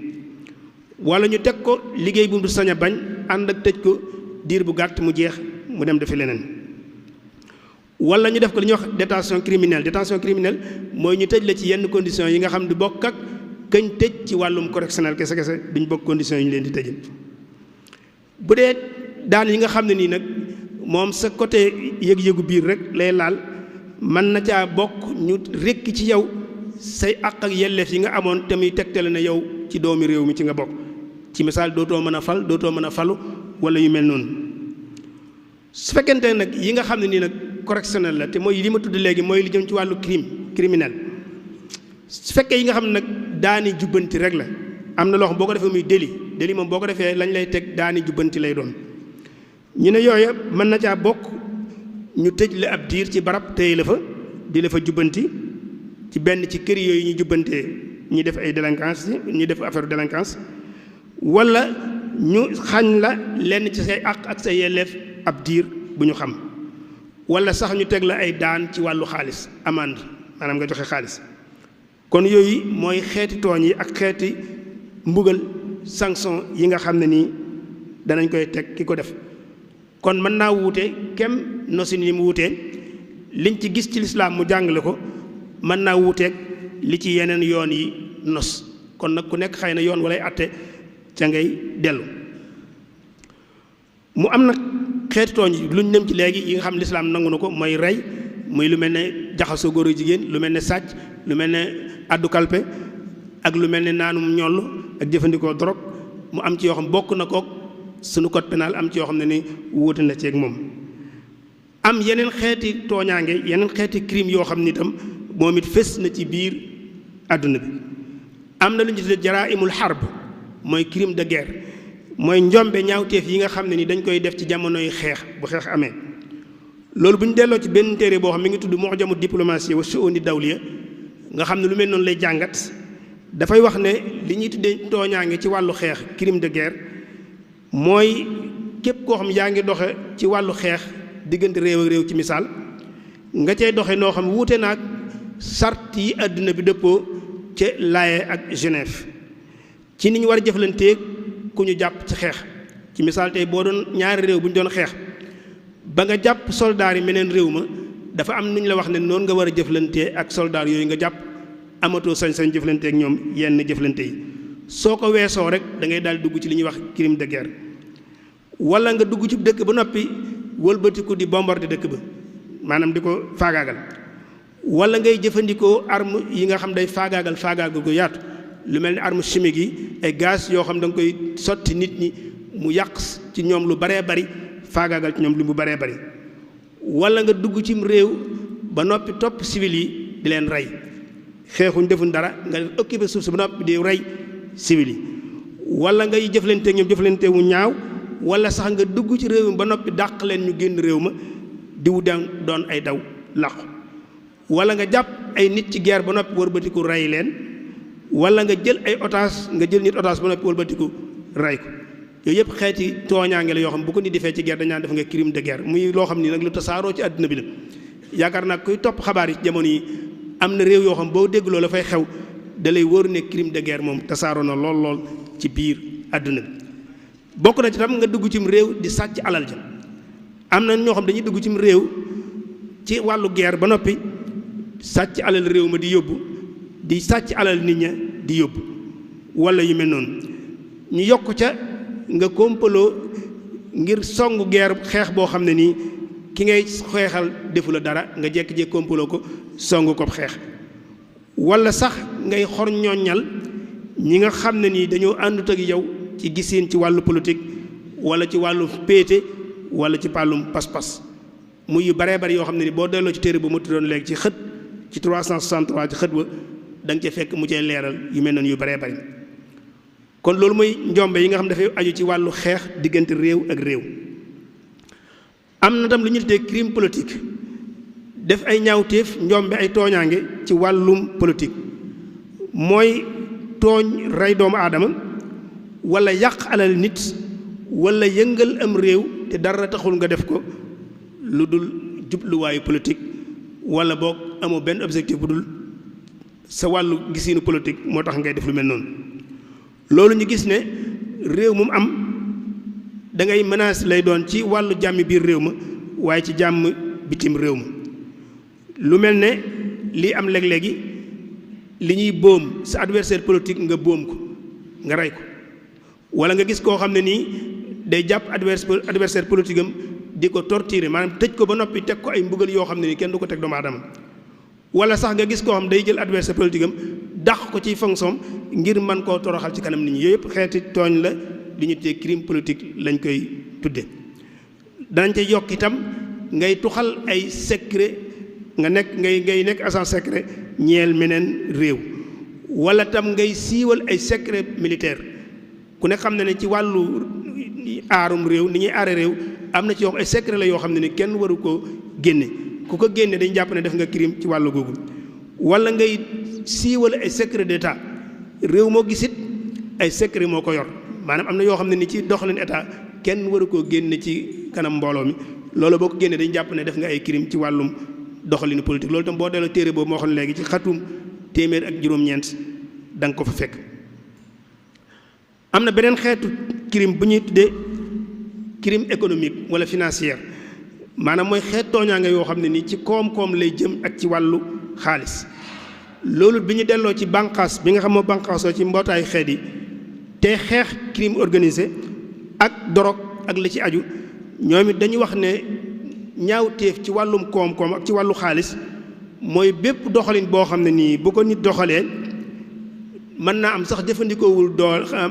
wala ñu teg ko liggéey bu du sañ a bañ ànd ak tëj ko diir bu gàtt mu jeex mu dem defi leneen wala ñu def ko li ñuy wax détention criminelle mooy ñu tëj la ci yenn conditions yi nga xam du bokk ak kañ tëj ci wàllum correctionnel kese duñ bokk conditions yi ñu leen di tëjee bu dee daan yi nga xam ne nii nag moom sa côté yëg-yëgu biir rek lay laal mën na caa bokk ñu rekk ci yow say àq ak yelleef yi nga amoon te muy tegtale ne yow ci doomi réew mi ci nga bokk ci misaal dootoo mën a falu wala yu mel noonu su fekkente ne nag yi nga xam ne nii nag correctionnel la te mooy li ma tudd léegi mooy li jëm ci wàllu criminel su fekkee yi nga xam ne nag daani jubbanti rek la am na loo xam boo ko defee muy délit moom boo ko defee lañ lay teg daani jubbanti lay doon ñu ne yooya mën na caa bokk ñu tëj la ab diir ci barab téye la fa di la fa jubbanti ci benn ci kër yooyu ñu jubbantee ñi def ay délinquance ñi def affaire délinquance wala ñu xañ la lenn ci say àq ak say yelleef ab diir bu ñu xam wala sax ñu teg la ay daan ci wàllu xaalis amende maanaam nga joxe xaalis kon yooyu mooy xeeti tooñ yi ak xeeti mbugal sanction yi nga xam ne nii danañ koy teg ki ko def kon mën naa wuute kem nosin yi mu wuutee liñ ci gis ci lislaam mu jàngale ko mën naa wuuteeg li ci yeneen yoon yi nos kon nag ku nekk xëy na yoon walay atte ca ngay dellu mu am nag xeeti tooñ yi luñ nem ci léegi yi nga xam ne lislaam nangu na ko mooy rey muy lu mel ne jaxasoo góor ak jigéen lu mel ne sàcc lu mel ne addu kalpe ak lu mel ne naanum ñoll ak jëfandikoo drogue mu am ci yoo xam bokk na kook sunu code pénal am ci yoo xam ne ni wuute na ci ak moom am yeneen xeeti tooñaange yeneen xeeti crime yoo xam ni itam moom it fës na ci biir àdduna bi am na lu ñu tuddee jaraa'imul harb mooy crime de guerre mooy njombe ñaawteef yi nga xam ne ni dañ koy def ci jamonoy xeex bu xeex amee loolu bu ñu delloo ci benn téere boo xam mi ngi tudd mu'jamu diplomatie wa shu'uni dawliya nga xam ne lu mel noonu lay jàngat dafay wax ne li ñuy tuddee tooñaange ci wàllu xeex crime de guerre mooy képp koo xam yaa ngi doxe ci wàllu xeex diggante réew ak réew ci misaal nga cay doxe noo xam wuute naag sart yi àdduna bi dëppoo ca Laye ak Genève ci ni ñu war a jëflanteeg ku ñu jàpp ci xeex. ci misaal tey boo doon ñaari réew bu ñu doon xeex ba nga jàpp soldaar yi meneen réew ma dafa am nu ñu la wax ne noonu nga war a jëflantee ak soldaar yooyu nga jàpp amatoo sañ-sañ jëflanteeg ñoom yenn jëflante yi soo ko weesoo rek da ngay daal dugg ci li ñuy wax crime de guerre. wala nga dugg ci dëkk ba noppi wëlbatiku di bombarder dëkk ba maanaam di ko faagaagal wala ngay jëfandikoo arme yi nga xam day faagaagal ko yaatu lu mel ni arme chimique yi ay gaz yoo xam da nga koy sotti nit ñi mu yàq ci ñoom lu baree bari faagaagal ci ñoom lu mu baree bari wala nga dugg cim réew ba noppi topp civil yi di leen rey xeexuñ defuñ dara nga occupé suuf si ba noppi di rey civil yi wala ngay jëflante ñoom jëflante wu ñaaw wala sax nga dugg ci réew mi ba noppi dàq leen ñu génn réew ma diw doon ay daw làqu wala nga jàpp ay nit ci guerre ba noppi wëlbatiku rey leen wala nga jël ay otage nga jël nit otage ba noppi wëlbatiku rey ko yooyu yëpp xeeti tooñaange la yoo xam bu ko nit defee ci guerre dañ naan def nga crime de guerre muy loo xam ni nag lu tasaaroo ci àdduna bi la yaakaar naa kuy topp xabaar yi ci jamono yi am na réew yoo xam boo dégg loolu la fay xew da lay wóor ne crime de guerre moom tasaaroo na lool ci biir àdduna bi bokk na ci tam nga dugg cim réew di sàcc alal ja am na ñoo xam dañuy dugg cim réew ci wàllu guerre ba noppi sàcc alal réew ma di yóbbu di sàcc alal nit ña di yóbbu wala yu mel noonu ñu yokk ca nga kompaloo ngir songu guerre xeex boo xam ne nii ki ngay xeexal defu la dara nga jekki-jekki kompaloo ko songu ko xeex wala sax ngay xor ñooñal ñi nga xam ne nii dañoo àndut ak yow ci gisiin ci wàllu politique wala ci wàllu péete wala ci pàllum pas-pas muy yu baree bari yoo xam ne ni boo delloo ci téere bu mu tuddoon léegi ci xët ci 363 ci xët wa da nga ca fekk mu cay leeral yu mel noonu yu baree bari kon loolu mooy njombe yi nga xam dafay aju ci wàllu xeex diggante réew ak réew. am na tam lu ñu tuddee crime politique def ay ñaawteef njombe ay tooñaange ci wàllum politique mooy tooñ rey doomu aadama wala yàq alal nit wala yëngal am réew te dara taxul nga def ko lu dul jubluwaayu politique wala boog amoo benn objectif bu dul sa wàllu gisiinu politique moo tax ngay def lu mel noonu. loolu ñu gis ne réew mu am da ngay menace lay doon ci wàllu jàmmi biir réew ma waaye ci jàmm bitim réew ma lu mel ne lii am léeg-léegi li ñuy boom sa adversaire politique nga boom ko nga rey ko wala nga gis koo xam ne nii day jàpp adversaire politique am di ko torturer maanaam tëj ko ba noppi teg ko ay mbugal yoo xam ne nii kenn du ko teg doomu aadama wala sax nga gis koo xam day jël adversaire politique am dàq ko ci fonction ngir mën koo toroxal ci kanam nit ñi yooyu yëpp xeeti tooñ la li ñu tuddee crime politique lañ koy tudde danañ ca yokk itam ngay tuxal ay secret nga nekk ngay nekk agent secret ñeel meneen réew wala tam ngay siiwal ay secret militaire ku nekk xam ne ne ci wàllu aarum réew ni ñuy aare réew am na ci yoo ay secret la yoo xam ne ni kenn waru koo génne ku ko génne dañ jàpp ne def nga crime ci wàllu googu wala ngay siiwal ay secret d'état réew moo gisit ay secret moo ko yor maanaam am na yoo xam ne ni ci doxalin état kenn waru koo génne ci kanam mbooloo mi loolu boo ko génnee dañ jàpp ne def nga ay crime ci wàllum doxalinu politique loolu tam boo delloo téere boobu moo xam ne léegi ci xatum téeméer ak juróom-ñeent da nga ko fa fekk. am na beneen xeetu crime bu ñuy tuddee crime économique wala financière maanaam mooy xeet tooñaange yoo xam ne nii ci koom-koom lay jëm ak ci wàllu xaalis loolu bi ñu delloo ci bànqaas bi nga xam moo bànqaasoo ci mbootaayu xeet yi te xeex crime organisé ak dorog ak li ci aju ñoom it dañuy wax ne ñaawteef ci wàllum koom-koom ak ci wàllu xaalis mooy bépp doxalin boo xam ne nii bu ko nit doxalee mën naa am sax jëfandikoowul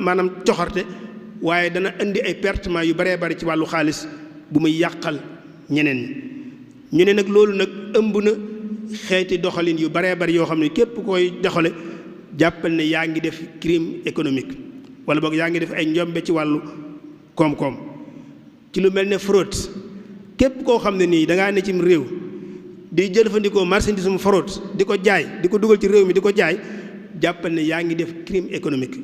maanaam coxarte waaye dana indi ay pertement yu baree bari ci wàllu xaalis bu muy yàqal ñeneen ñi ñu ne nag loolu nag ëmb na xeeti doxalin yu baree bari yoo xam ne képp koy doxale jàppal ne yaa ngi def crime économique wala boog yaa ngi def ay njombe ci wàllu koom-koom ci lu mel ne fraude képp koo xam ne nii da ngaa ne cim réew di jëfandikoo marchandise mu fraude di ko jaay di ko dugal ci réew mi di ko jaay jàppal ne yaa ngi def crime économique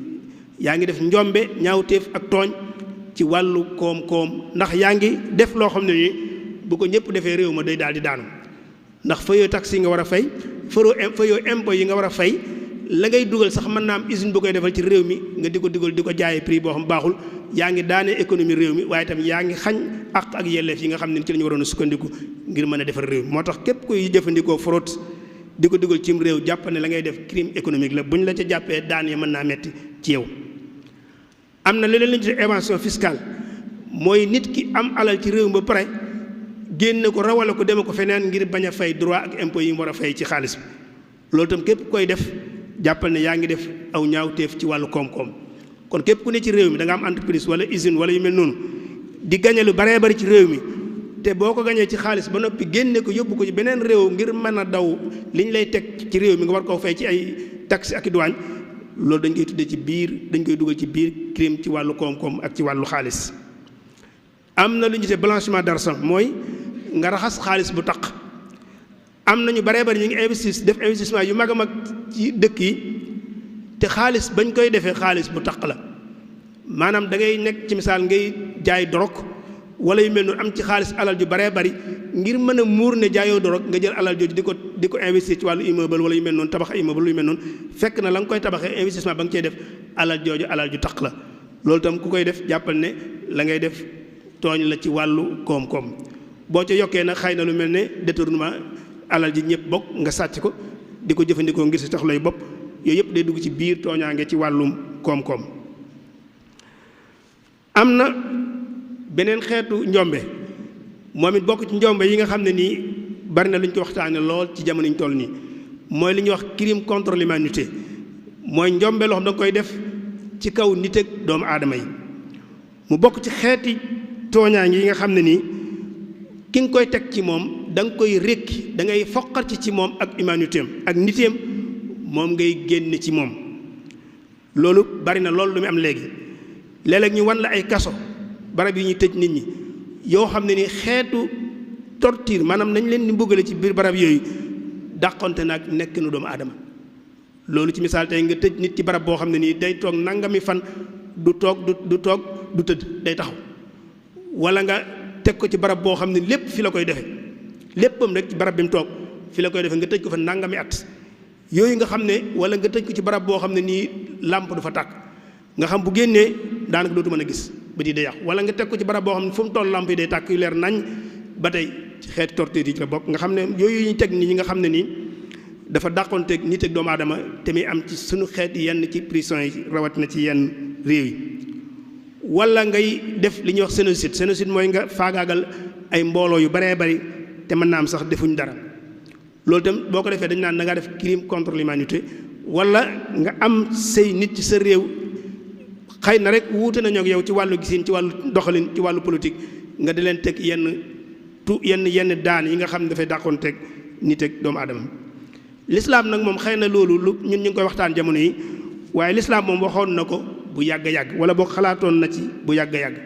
yaa ngi def njombe ñaawteef ak tooñ ci wàllu koom-koom ndax yaa ngi def loo xam ne nii bu ko ñëpp defee réew ma day daal di daanu ndax fayoo taxe yi nga war a fay fayoo impôt yi nga war a fay la ngay dugal sax mën naa am usine bu koy defal ci réew mi nga di ko dugal di ko jaayee prix boo xam baaxul yaa ngi daanee économie réew mi waaye itam yaa ngi xañ ak yelleef yi nga xam ne ci la ñu waroon a sukkandiku ngir mën a defar réew mi moo tax képp kuy jëfandikoo fraude di ko dugal cim réew jàpp ne la ngay def crime économique la bu ñu la ca jàppee daan yi mën naa metti ci yow. am na leneen la ñuy tuddee évasion fiscale mooy nit ki am alal ci réew mi ba pare génne ko rawale ko deme ko feneen ngir bañ a fay droit ak impôt yi mu war a fay ci xaalis bi loolu itam képp koy def jàppal ne yaa ngi def aw ñaawteef ci wàllu koom-koom kon képp ku ne ci réew mi da nga am entreprise wala usine wala yu mel noonu di gañe lu baree bari ci réew mi te boo ko gañee ci xaalis ba noppi génne ko yóbbu ko ci beneen réew ngir mën a daw li ñu lay teg ci réew mi nga war koo fay ci ay taxes ak i douane loolu dañ koy tuddee ci biir dañ koy dugal ci biir crime ci wàllu koom-koom ak ci wàllu xaalis. am na lu ñu tuddee blanchiment d'argent mooy nga raxas xaalis bu taq am na ñu baree bari ñu ngi def investissement yu mag a mag ci dëkk yi te xaalis bañ koy defee xaalis bu taq la maanaam da ngay nekk ci misaal ngay jaay dorog wala yu mel noonu am ci xaalis alal ju baree bari ngir mën a muur ne jaayoo dorog nga jël alal jooju di ko investir ci wàllu immeuble wala yu mel noonu tabax ay immeuble yu mel noonu fekk na la nga koy tabaxee investissement ba nga cey def alal jooju alal ju taq la loolu tam ku koy def jàppal ne la ngay def tooñ la ci wàllu koom-koom boo ca yokkee nag xëy na lu mel ne détournement alal ji ñëpp bokk nga sàcc ko di ko jëfandikoo ngir si tax lay bopp yooyu yëpp day dugg ci biir tooñaange ci wàllum koom-koom. am na beneen xeetu njombe moom it bokk ci njombe yi nga xam ne nii bari na lu ñu ko waxtaane lool ci jamono ñu toll nii mooy li ñuy wax crime contre l'humanité mooy njombe loo xam da nga koy def ci kaw nit ak doomu aadama yi mu bokk ci xeeti tooñaange yi nga xam ne nii ki nga koy teg ci moom da nga koy rékki da ngay foqar ci moom ak humanité am ak nitéem moom ngay génn ci moom loolu bari na loolu lu mu am léegi léeg-léeg ñu wan la ay kaso barab yi ñuy tëj nit ñi yoo xam ne ni xeetu torture maanaam nañ leen di mbugale ci biir barab yooyu dàqonte nag nekk nu doomu aadama loolu ci misaal tey nga tëj nit ci barab boo xam ne nii day toog nangami fan du toog du toog du tëdd day taxaw wala nga teg ko ci barab boo xam ne lépp fi la koy defee léppam rek ci barab bi mu toog fi la koy defee nga tëj ko fa nangami at yooyu nga xam ne wala nga tëj ko ci barab boo xam ne nii làmp du fa tàkk nga xam bu génnee daanaka dootu mën a gis ba di day yàqu wala nga teg ko ci barab boo xam ne fu mu toll làmp yi day tàkk yu leer nañ ba tey ci xeeti torture yi ci la bokk nga xam ne yooyu ñu teg nit ñi nga xam ne nii dafa dàqonteeg nit ak doomu aadama te muy am ci suñu xeet yenn ci prison yi rawat na ci yenn réew yi wala ngay def li ñuy wax génocide mooy nga faagaagal ay mbooloo yu baree bari te mën naa am sax defuñ dara loolu itam boo ko defee dañ naan da ngaa def crime contre l'humanité wala nga am say nit ci sa réew xëy na rek wuute nañoo ak yow ci wàllu gisin ci wàllu doxalin ci wàllu politique nga di leen teg yenn daan yi nga xam ne dafay dàqoonteeg nit ak doomu aadama l'islam nag moom xëy na loolu lu ñun ñu ngi koy waxtaan jamono yi waaye l'islam moom waxoon na ko bu yàgg-yàgg wala boo xalaatoon na ci bu yàgg-yàgg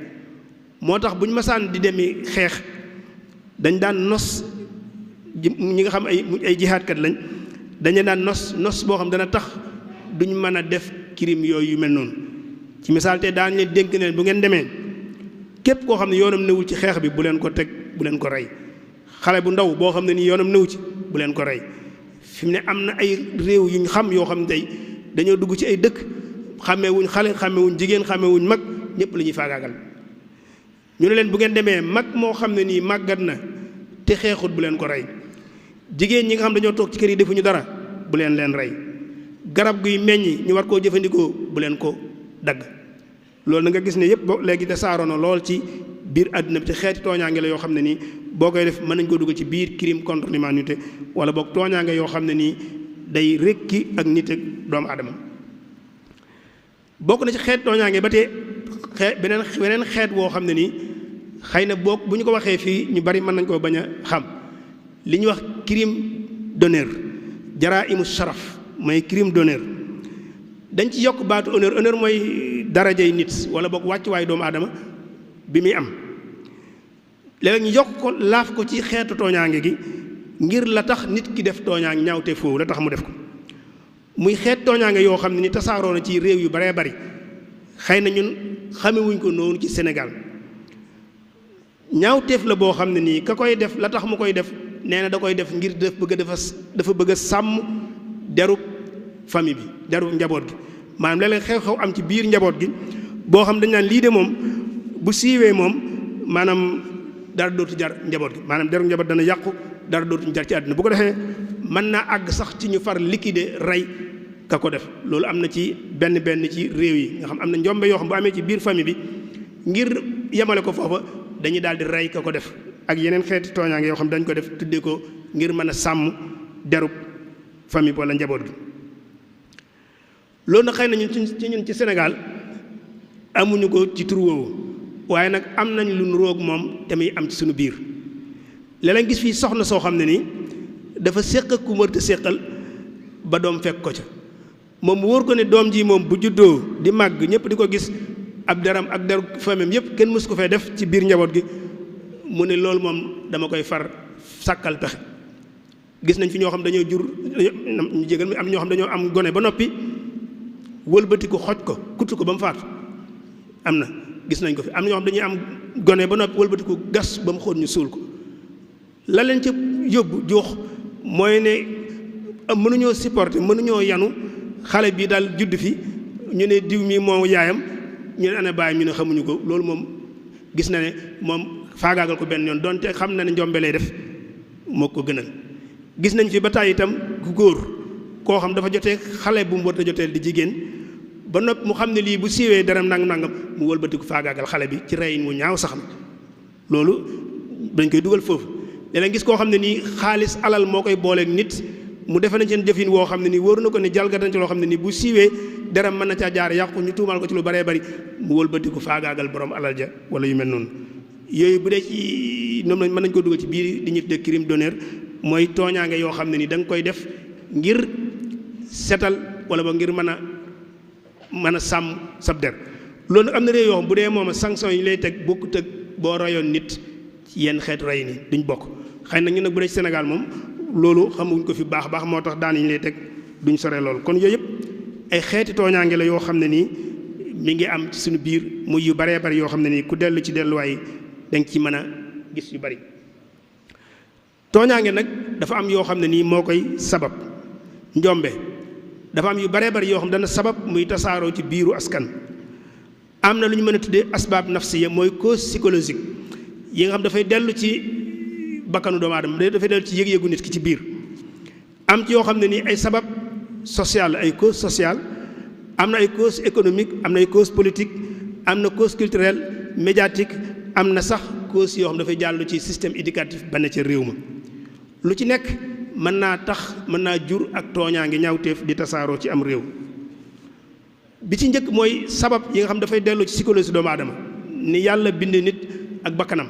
moo tax bu ñu masaan di demi xeex dañ daan nos ñi nga xam ay jihaadkat lañ dañu daan nos boo xam dana tax duñ mën a def crime yooyu yu mel noonu ci misaal te daan leen dénk ne bu ngeen demee képp koo xam ne yoonam newul ci xeex bi bu leen ko teg bu leen ko rey xale bu ndaw boo xam ne nii yoonam newu ci bu leen ko rey fi mu ne am na ay réew yu ñu xam yoo xam ne tey dañoo dugg ci ay dëkk xàmmeewuñ xale xàmmeewuñ jigéen xàmmeewuñ mag ñëpp la ñuy faagaagal ñu ne leen bu ngeen demee mag moo xam ne nii màggat na te xeexut bu leen ko rey jigéen ñi nga xam dañoo toog ci kër yi defuñu dara bu leen rey garab guy meññi ñu war koo jëfandikoo bu leen ko dagg loolu na nga gis ne yëpp léegi tasaaroo na lool ci biir àdduna bi te xeeti tooñaange la yoo xam ne nii boo koy def mën nañ ko dugg ci biir crime contre l'humanité wala boog tooñaange yoo xam ne nii day rekki ak nit ak doomu aadama bokk na ci xeet tooñaange ba tey beneen xeet woo xam ne nii xëy na boog bu ñu ko waxee fii ñu bari mën nañ koo bañ a xam li ñuy wax crime d'honneur jaraimu sharaf mooy crime d'honneur dañ ci yokk baatu honneur mooy darajay nit wala boog wàccuwaayu doomu aadama bi muy am léeg ñu yokk ko laaf ko ci xeetu tooñaange gi ngir la tax nit ki def tooñaange ñaawte foofu la tax mu def ko muy xeet tooñaange yoo xam ne ni tasaaroo na ci réew yu baree bari xëy na ñun xamewuñ ko noonu ci Sénégal ñaawteef la boo xam ne nii ka koy def la tax mu koy def nee na da koy def ngir dafa bëgg a sàmm derub famille bi deru njaboot gi maanaam léeg-léeg xew-xew am ci biir njaboot gi boo xam dañ naan lii de moom bu siiwee moom maanaam dara dootu jar njaboot gi maanaam deru njaboot dana yàqu dara dootuñu jar ci àdduna bu ko defee mën naa àgg sax ci ñu far liquider rey ka ko def loolu am na ci benn ci réew yi nga xam am na njombe yoo xam bu amee ci biir famille bi ngir yemale ko foofa dañuy daal di rey ka ko def ak yeneen xeeti tooñaange yoo xam dañ ko def tuddee ko ngir mën a sàmm derub famille bi wala njaboot gi loolu nag xëy na ñun ci Sénégal amuñu ko ci tur woowu waaye nag am nañ lu nu roog moom te muy am ci suñu biir léeg-léeg gis fii soxna soo xam ne nii dafa séq ak ku mërta séqal ba doom fekk ko ca moom wóor ko ne doom ji moom bu juddoo di màgg ñëpp di ko gis ab deram ak deru famem yëpp kenn mësu ko fee def ci biir njaboot gi mu ne loolu moom dama koy far sàkkal pexe gis nañ fi ñoo xam dañoo jur ñu jégal mi am ñoo xam dañoo am gone ba noppi wëlbati ko xoj ko kutt ko ba mu faatu am na gis nañ ko fi am na ñoo xam dañuy am gone ba noppi wëlbati ko gas ba mu xóot ñu suul ko la leen ca yóbbu jox mooy ne mënuñoo supporter mënuñoo yanu xale bi daal judd fi ñu ne diw mi moo yaayam ñu ne ana baayam ñu ne xamuñu ko loolu moom gis na ne moom faagaagal ko benn yoon donte xam na ne njombe lay def moo ko gënal gis nañ fi ba tàyyi itam ku góor koo xam dafa jotee xale bu mu war a joteel di jigéen ba noppi mu xam ne lii bu siiwee daram nangam mu wëlbatiku faagaagal xale bi ci reyin mu ñaaw sax na loolu dañ koy dugal foofu léeg-léeg gis koo xam ne nii xaalis alal moo koy booleeg nit mu defe nañ seen jëfin woo xam ne nii wóor na ko ne jalgatan ci loo xam ne nii bu siiwee deram mën na caa jaar yàqu ñu tuumal ko ci lu baree bari mu wëlbatiku faagaagal borom alal ja wala yu mel noonu yooyu bu dee ci ñoom lañ mën nañ ko dugal ci biir di ñu tuddee crime d'honneur mooy tooñaange yoo xam ne ni da nga koy def ngir setal wala ba ngir mën a sàmm sab der loolu nag am na réew yoo xam bu dee moom sanction yi lay teg bokkut ak boo rayoon nit yenn xeetu rey ni duñ bokk xëy na ñu nag bu dee ci Sénégal moom loolu xamuñ ko fi baax moo tax daan yi ñu lay teg duñ sore loolu kon yooyu yëpp ay xeeti tooñaange la yoo xam ne nii mi ngi am ci suñu biir muy yu baree bari yoo xam ne nii ku dellu ci delluwaay da nga ci mën a gis yu bari tooñaange nag dafa am yoo xam ne nii moo koy sabab njombe dafa am yu baree bari yoo xam dana sabab muy tasaaroo ci biiru askan am na lu ñu mën a tuddee asbaab nafsiya mooy cause psychologique yi nga xam dafay dellu ci bakkanu doomu aadama dafay dellu ci yëg-yëgu nit ki ci biir am ci yoo xam ne nii ay sabab social ay cause sociale am na ay cause économique am na ay cause politique am na cause culturelle médiatique am na sax cause yoo xam dafay jàll ci système éducatif ba ne ca réew ma lu ci nekk mën naa jur ak tooñaange ñaawteef di tasaaroo ci am réew bi ci njëkk mooy sabab yi nga xam dafay dellu ci psychologie doomu aadama ni yàlla bind nit ak bakkanam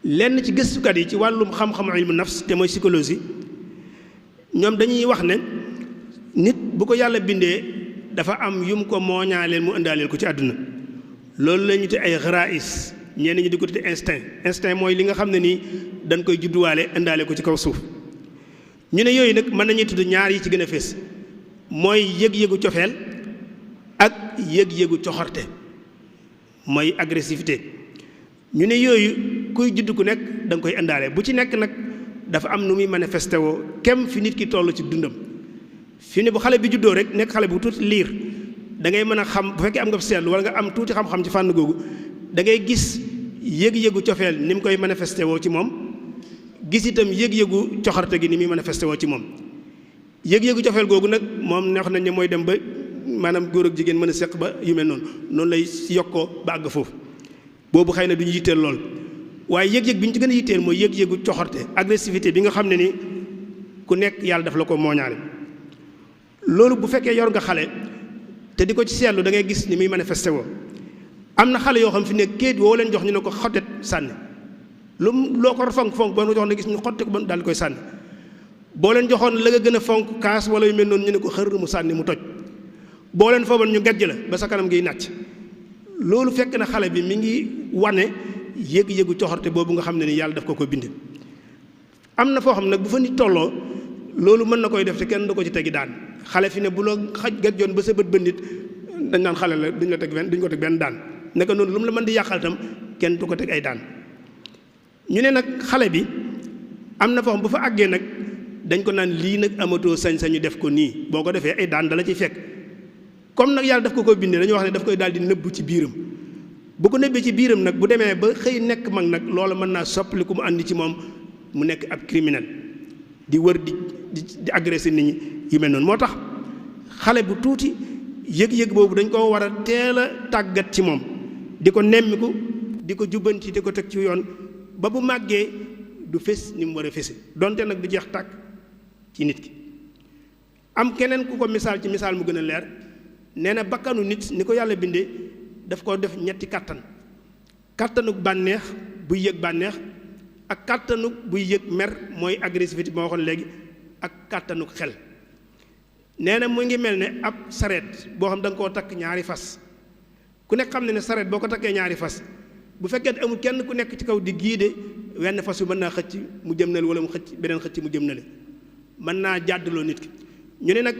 lenn ci gëstukat yi ci wàllum xam-xamu ilmu nafs te mooy psychologie ñoom dañuy wax ne nit bu ko yàlla bindee dafa am yum ko mooñaaleel mu indaaleel ko ci àdduna loolu la ñu te ay xaraïs ñenn ñi di ko tudde instinct mooy li nga xam ne nii dañ koy judduwaale indaale ko ci kaw suuf ñu ne yooyu nag mën nañuy tudd ñaar yi ci gën a fees mooy yëg-yëgu cofeel ak yëg-yëgu coxorte mooy agressivité ñu ne yooyu kuy judd ku nekk da nga koy indaale bu ci nekk nag dafa am nu muy manifesté woo kem fi nit ki toll ci dundam fi ne bu xale bi juddoo rek nekk xale bu tuuti liir da ngay mën a xam bu fekkee am nga fi seetlu wala nga am tuuti xam-xam ci fànn googu da ngay gis yëg-yëgu cofeel ni mu koy manifesté woo ci moom gis itam yëg-yëgu coxarte gi ni muy manifesté woo ci moom yëg-yëgu cofeel googu nag moom neex nañ ne mooy dem ba maanaam góor ak jigéen mën a seq ba yu mel noonu lay yokkoo ba àgg foofu boobu xëy na du ñu yitteel lool waaye yëg-yëg bi ñu ci gën a yitteel mooy yëg-yëgu coxarte agressivité bi nga xam ne ni ku nekk yàlla daf la ko mooñaale loolu bu fekkee yor nga xale te di ko ci seetlu da ngay gis ni muy manifesté woo am na xale yoo xam fi ne kéet woo leen jox ñu ne ko xottet sànni loo ko fonk boo ko jox na gis ñu xotte ko ba daal di koy sànni boo leen joxoon la nga gën a fonk kaas wala yu mel noonu ñu ne ko xër mu sànni mu toj boo leen fooban ñu gàjj la ba sa kanam ngiy nàcc loolu fekk na xale bi mi ngi wane yëg-yëgu coxorte boobu nga xam ne ni yàlla daf ko bind am na foo xam nag bu fa nit tolloo loolu mën na koy def te kenn du ko ci tegi daan xale fi ne bu la xaj gàjjoon ba sa bët nit dañ naan xale la duñ ko teg benn daan naka noonu lu mu la mën di yàqal tam kenn du ko teg ay daan ñu ne nag xale bi am na foo xam bu fa àggee nag dañ ko naan lii nag amatoo sañ-sañu def ko nii boo ko defee ay daan dala ci fekk comme nag yàlla daf ko bindee dañu wax ne daf koy daal di nëbb ci biiram bu ko nëbbee ci biiram nag bu demee ba xëy nekk mag nag loola mën naa soppali ku mu àndi ci moom mu nekk ab criminel di wër di agressé nit ñi yu mel noonu moo tax xale bu tuuti yëg-yëg boobu dañ ko war a teel a tàggat ci moom di ko nemmiku di ko jubbanti di ko teg ci yoon ba bu màggee du fés ni mu war a fese donte nag du jeex tàkk ci nit ki am keneen ku ko misaal ci misaal mu gën a leer nee na bakkanu nit ni ko yàlla bindee daf ko def ñetti kàttanuk bànneex buy yëg bànneex ak kàttanuk buy yëg mer mooy agressivité bi ma waxoon léegi ak kàttanuk xel nee na mu ngi mel ne ab sareet boo xam da nga koo takk ñaari fas ku nekk xam ne sareet boo ko takkee ñaari fas bu fekkee amul kenn ku nekk ci kaw di giide wenn fas yu mën naa xëcc mu jëm nale wala mu xëcc beneen xëcc mu jëm nale mën naa jàddaloo nit ki ñu ne nag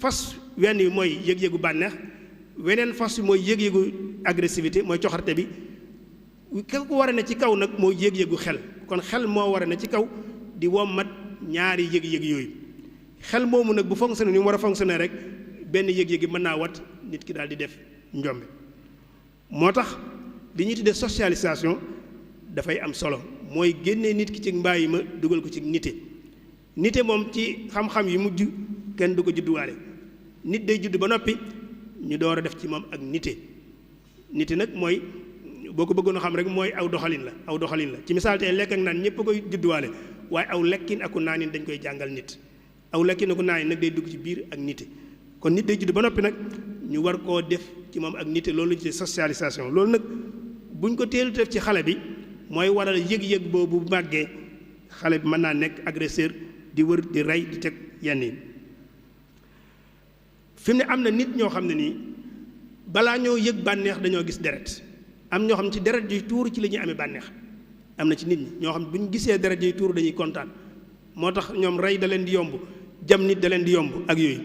fas wenn yi mooy yëg-yëgu bànneex weneen fas wi mooy yëg-yëgu agressivité mooy coxarte bi ke ko war a ne ci kaw nag mooy yëg-yëgu xel kon xel moo war a ne ci kaw di wommat ñaari yëg-yëg yooyu xel moomu nag bu fonctionné ni mu war a fonctionné rek benn yëg-yëg yi mën naa wat nit ki daal di def njombe moo tax li ñuy tuddee socialisation dafay am solo mooy génnee nit ki ci mbàyyi ma dugal ko ci nite moom ci xam-xam yi mujj kenn du ko judduwaale nit day judd ba noppi ñu door a def ci moom ak nite nag mooy boo ko bëggoon a xam rek mooy aw doxalin la ci misaal tey lekk ak naan ñëpp a koy judduwaale waaye aw lekkin aku naanin dañ koy jàngal nit aw lekkin aku naanin nag day dugg ci biir ak nite kon nit day judd ba noppi nag ñu war koo def ci moom ak nite loolu ci socialisation loolu nag buñ ko teelu def ci xale bi mooy waral yëg-yëg boobu màggee xale bi mën naa nekk agresseur di wër di rey di teg yenn yi fi mu ne am na nit ñoo xam ne nii balaa ñoo yëg bànneex dañoo gis deret am ñoo xam ne ci deret yuy tuur ci la ñuy amee bànneex am na ci nit ñi ñoo xam ne bu ñu gisee deret yuy tuur dañuy kontaan moo tax ñoom rey da leen di yomb jam nit da leen di yomb ak yooyu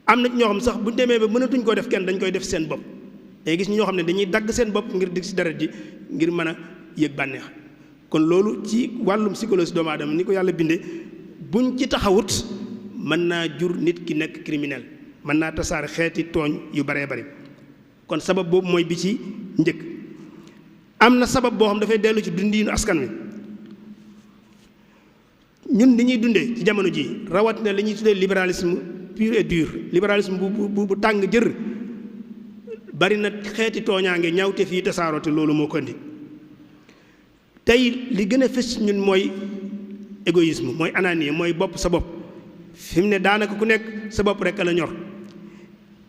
am na ñoo xam sax bu ñu demee ba mënatuñ koo def kenn dañ koy def seen bopp day gis ñoo xam ne dañuy dagg seen bopp ngir dig si deret ji ngir mën a yëg bànneex kon loolu ci wàllum psychologie doomu aadama ni ko yàlla bindee buñ ci taxawut mën naa jur nit ki nekk criminel mën naa tasaare xeeti tooñ yu baree bari kon sabab boobu mooy bi ci njëkk am na sabab boo xam dafay dellu ci dundiinu askan wi ñun li ñuy dundee ci jamono ji rawatina li ñuy tuddee libéralisme pur et dur libéralisme bu tàng jër bari na xeeti tooñaange ñaawte fii tasaaroo te loolu moo ko indi tey li gën a fës ñun mooy égoïsme mooy ananie mooy bopp sa bopp fi mu ne daanaka ku nekk sa bopp rek la ñor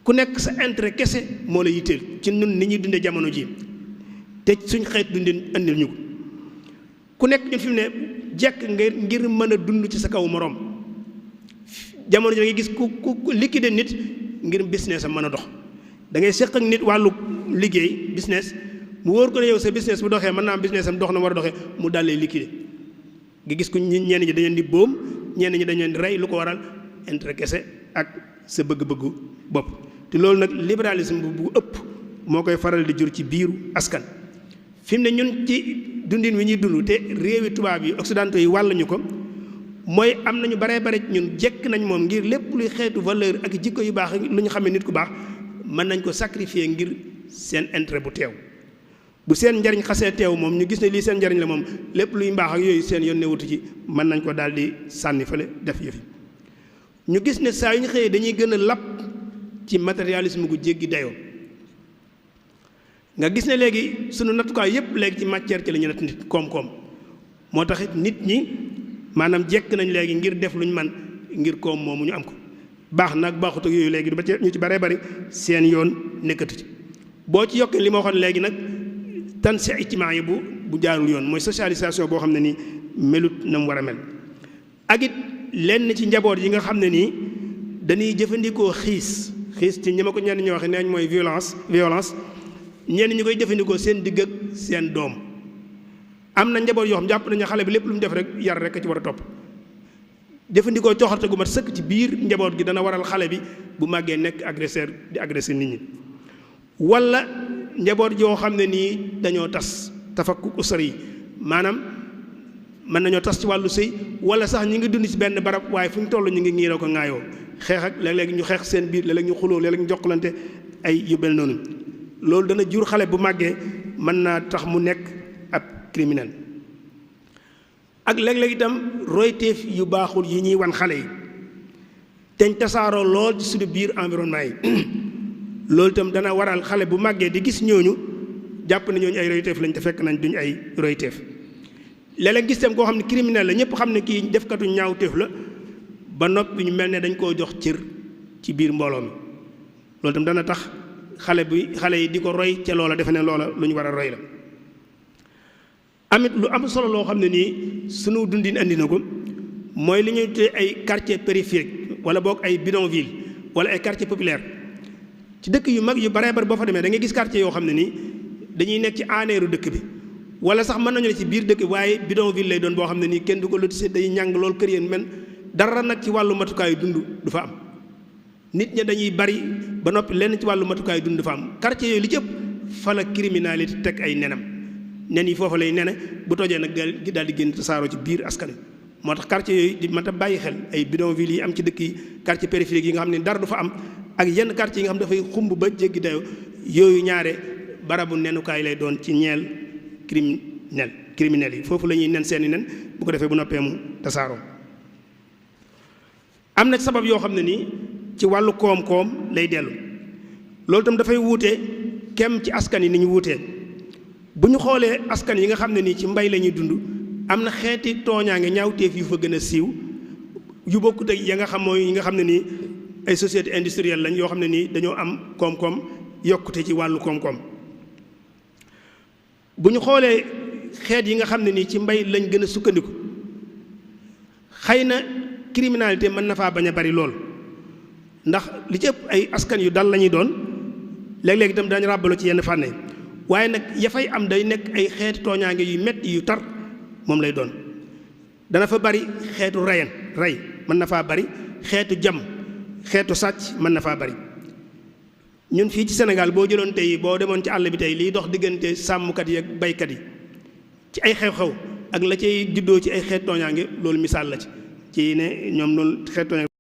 ku nekk sa intérêt kese moo la yitteel ci ñun ni ñuy dundee jamono ji te suñ xeet dundin andil ñu ko ku nekk ñun fi mu ne jekk ngir mën a dund ci sa kaw moroom jamono ji da ngay gis ku liquider nit ngir business am mën a dox da ngay seq ak nit wàllu liggéey business mu wóor ko ne yow sa business bu doxee mën naa am business am dox na war a doxee mu dalee liquider nga gis ko ñenn ñi dañu leen di boom ñenn ñi dañu leen di rey lu ko waral intérêt kese ak sa bëgg-bëggu bopp te loolu nag libéralisme bu ëpp moo koy faral di jur ci biiru askan fi mu ne ñun ci dundin wi ñuy dund te réewi tubaab yi occidentaux yi wàll ñu ko mooy am nañu baree bare ñun jekk nañ moom ngir lépp luy xeetu valeur ak jikko yu baax lu ñu xamee nit ku baax mën nañ ko sacrifier ngir seen intérêt bu teew bu seen njariñ xasee teew moom ñu gis ne lii seen njariñ la moom lépp luy mbaax ak yooyu seen yoon newutu ci mën nañ ko daal di sànni fële def yëfi ñu gis ne saa yu ñu xëyee dañuy gën a lapp ci matérialisme gu jéggi dayoo nga gis ne léegi sunu nattukaay yépp léegi ci matière ci la ñu natt nit koom-koom moo tax it nit ñi maanaam jekk nañ léegi ngir def luñ man ngir koom moomu ñu am ko baax nag baaxut ak yooyu léegi du ba ci ñu ci baree bari seen yoon nekkatu ci boo ci yokkee li ma waxoon léegi nag tan si ijtimaa yi bu jaarul yoon mooy socialisation boo xam ne nii melut na mu war a mel ak it lenn ci njaboot yi nga xam ne nii dañuy jëfandikoo xiis ci ñi ma ko ñenn ñi waxe neeñ mooy violence ñenn ñi koy jëfandikoo seen digg ak seen doom am na njaboot yoo xam jàpp nañu xale bi lépp lu mu def rek yar rek a ci war a topp jëfandikoo coxarte gu mat sëkk ci biir njaboot gi dana waral xale bi bu màggee nekk agresseur di agressé nit ñi wala njaboot yoo xam ne nii dañoo tas tafakku usar yi maanaam mën nañoo tas ci wàllu sëy wala sax ñi ngi dund ci benn barab waaye fu ñu toll ñu ngi ngiiroo ko ŋaayoo xeex ak léeg-léeg ñu xeex seen biir léeg-léeg ñu xuloo léeg-léeg ñu jokkalante ay yu mel noonu loolu dana jur xale bu màggee mën naa tax mu nekk ab criminel ak léeg-léeg itam royteef yu baaxul yi ñuy wan xale yi teñ tasaaroo lool ci suñu biir environnement yi loolu itam dana waral xale bu màggee di gis ñooñu jàpp na ñooñu ay royteef lañ te fekk nañ duñ ay royteef léeg-léeg gis tam koo xam ne criminel la ñëpp xam ne kii defkatu ñaawteef la ba noppi ñu mel ne dañ koo jox cër ci biir mbooloo mi loolu itam dana tax xale yi di ko roy ca loola defe ne loola lu ñu war a roy la amit lu am solo loo xam ne nii sunu dundin andi na ko mooy li ñuy tuddee ay quartier périphérique wala boog ay bidonville wala ay quartier populaire ci dëkk yu mag yu baree bari boo fa demee da ngay gis quartier yoo xam ne nii dañuy nekk ci aaneeru dëkk bi wala sax mën nañu ne ci biir dëkk bi waaye bidonville lay doon boo xam ne nii kenn du ko lotissé day ñàng lool kër yéen men dara nag ci wàllu matukaayu dund du fa am nit ña dañuy bari ba noppi lenn ci wàllu matukaayu dund du fa am quartier yooyu li ci ëpp fa la criminalité teg ay nenam nen yi foofa lay nene bu tojee nag daal di génn tasaaroo ci biir askan wi moo tax quartier yooyu di mat a bàyyi xel ay bidonville yi am ci dëkk yi quartier périphérique yi nga xam ne dara du fa am ak yenn quartier yi nga xam dafay xumb ba jéggi dayo yooyu ñaare barabu nenukaay lay doon ci ñeel criminel yi foofu la ñuy nen seeni nen bu ko defee bu noppee mu tasaaroo am na sabab yoo xam ne nii ci wàllu koom-koom lay dellu loolu itam dafay wuute kem ci askan yi ni ñu wuutee bu ñu xoolee askan yi nga xam ne nii ci mbay la ñuy dund am na xeeti tooñaange ñaawteef yu fa gën a siiw yu bokkut ak ya nga xam mooy yi nga xam ne nii ay société industrielle lañ yoo xam ne nii dañoo am koom-koom yokkute ci wàllu koom-koom bu ñu xoolee xeet yi nga xam ne nii ci mbay lañ gën a sukkandiku xëy na criminalité mën na faa bañ a bari lool ndax li ci ëpp ay askan yu dal la ñuy doon léeg-léeg itam dañu ràbbaloo ci yenn fànn yi waaye nag ya fay am day nekk ay xeeti tooñaange yu metti yu tar moom lay doon dana fa bari xeetu rey mën na faa bari xeetu jam xeetu sàcc mën na faa bari ñun fii ci Sénégal boo jëloon tey boo demoon ci àll bi tey liy dox diggante sàmmkat yi ak baykat yi ci ay xew-xew ak la cay juddoo ci ay xeet tooñaange loolu misaal la ci ne ñoom loolu xeet tooñaange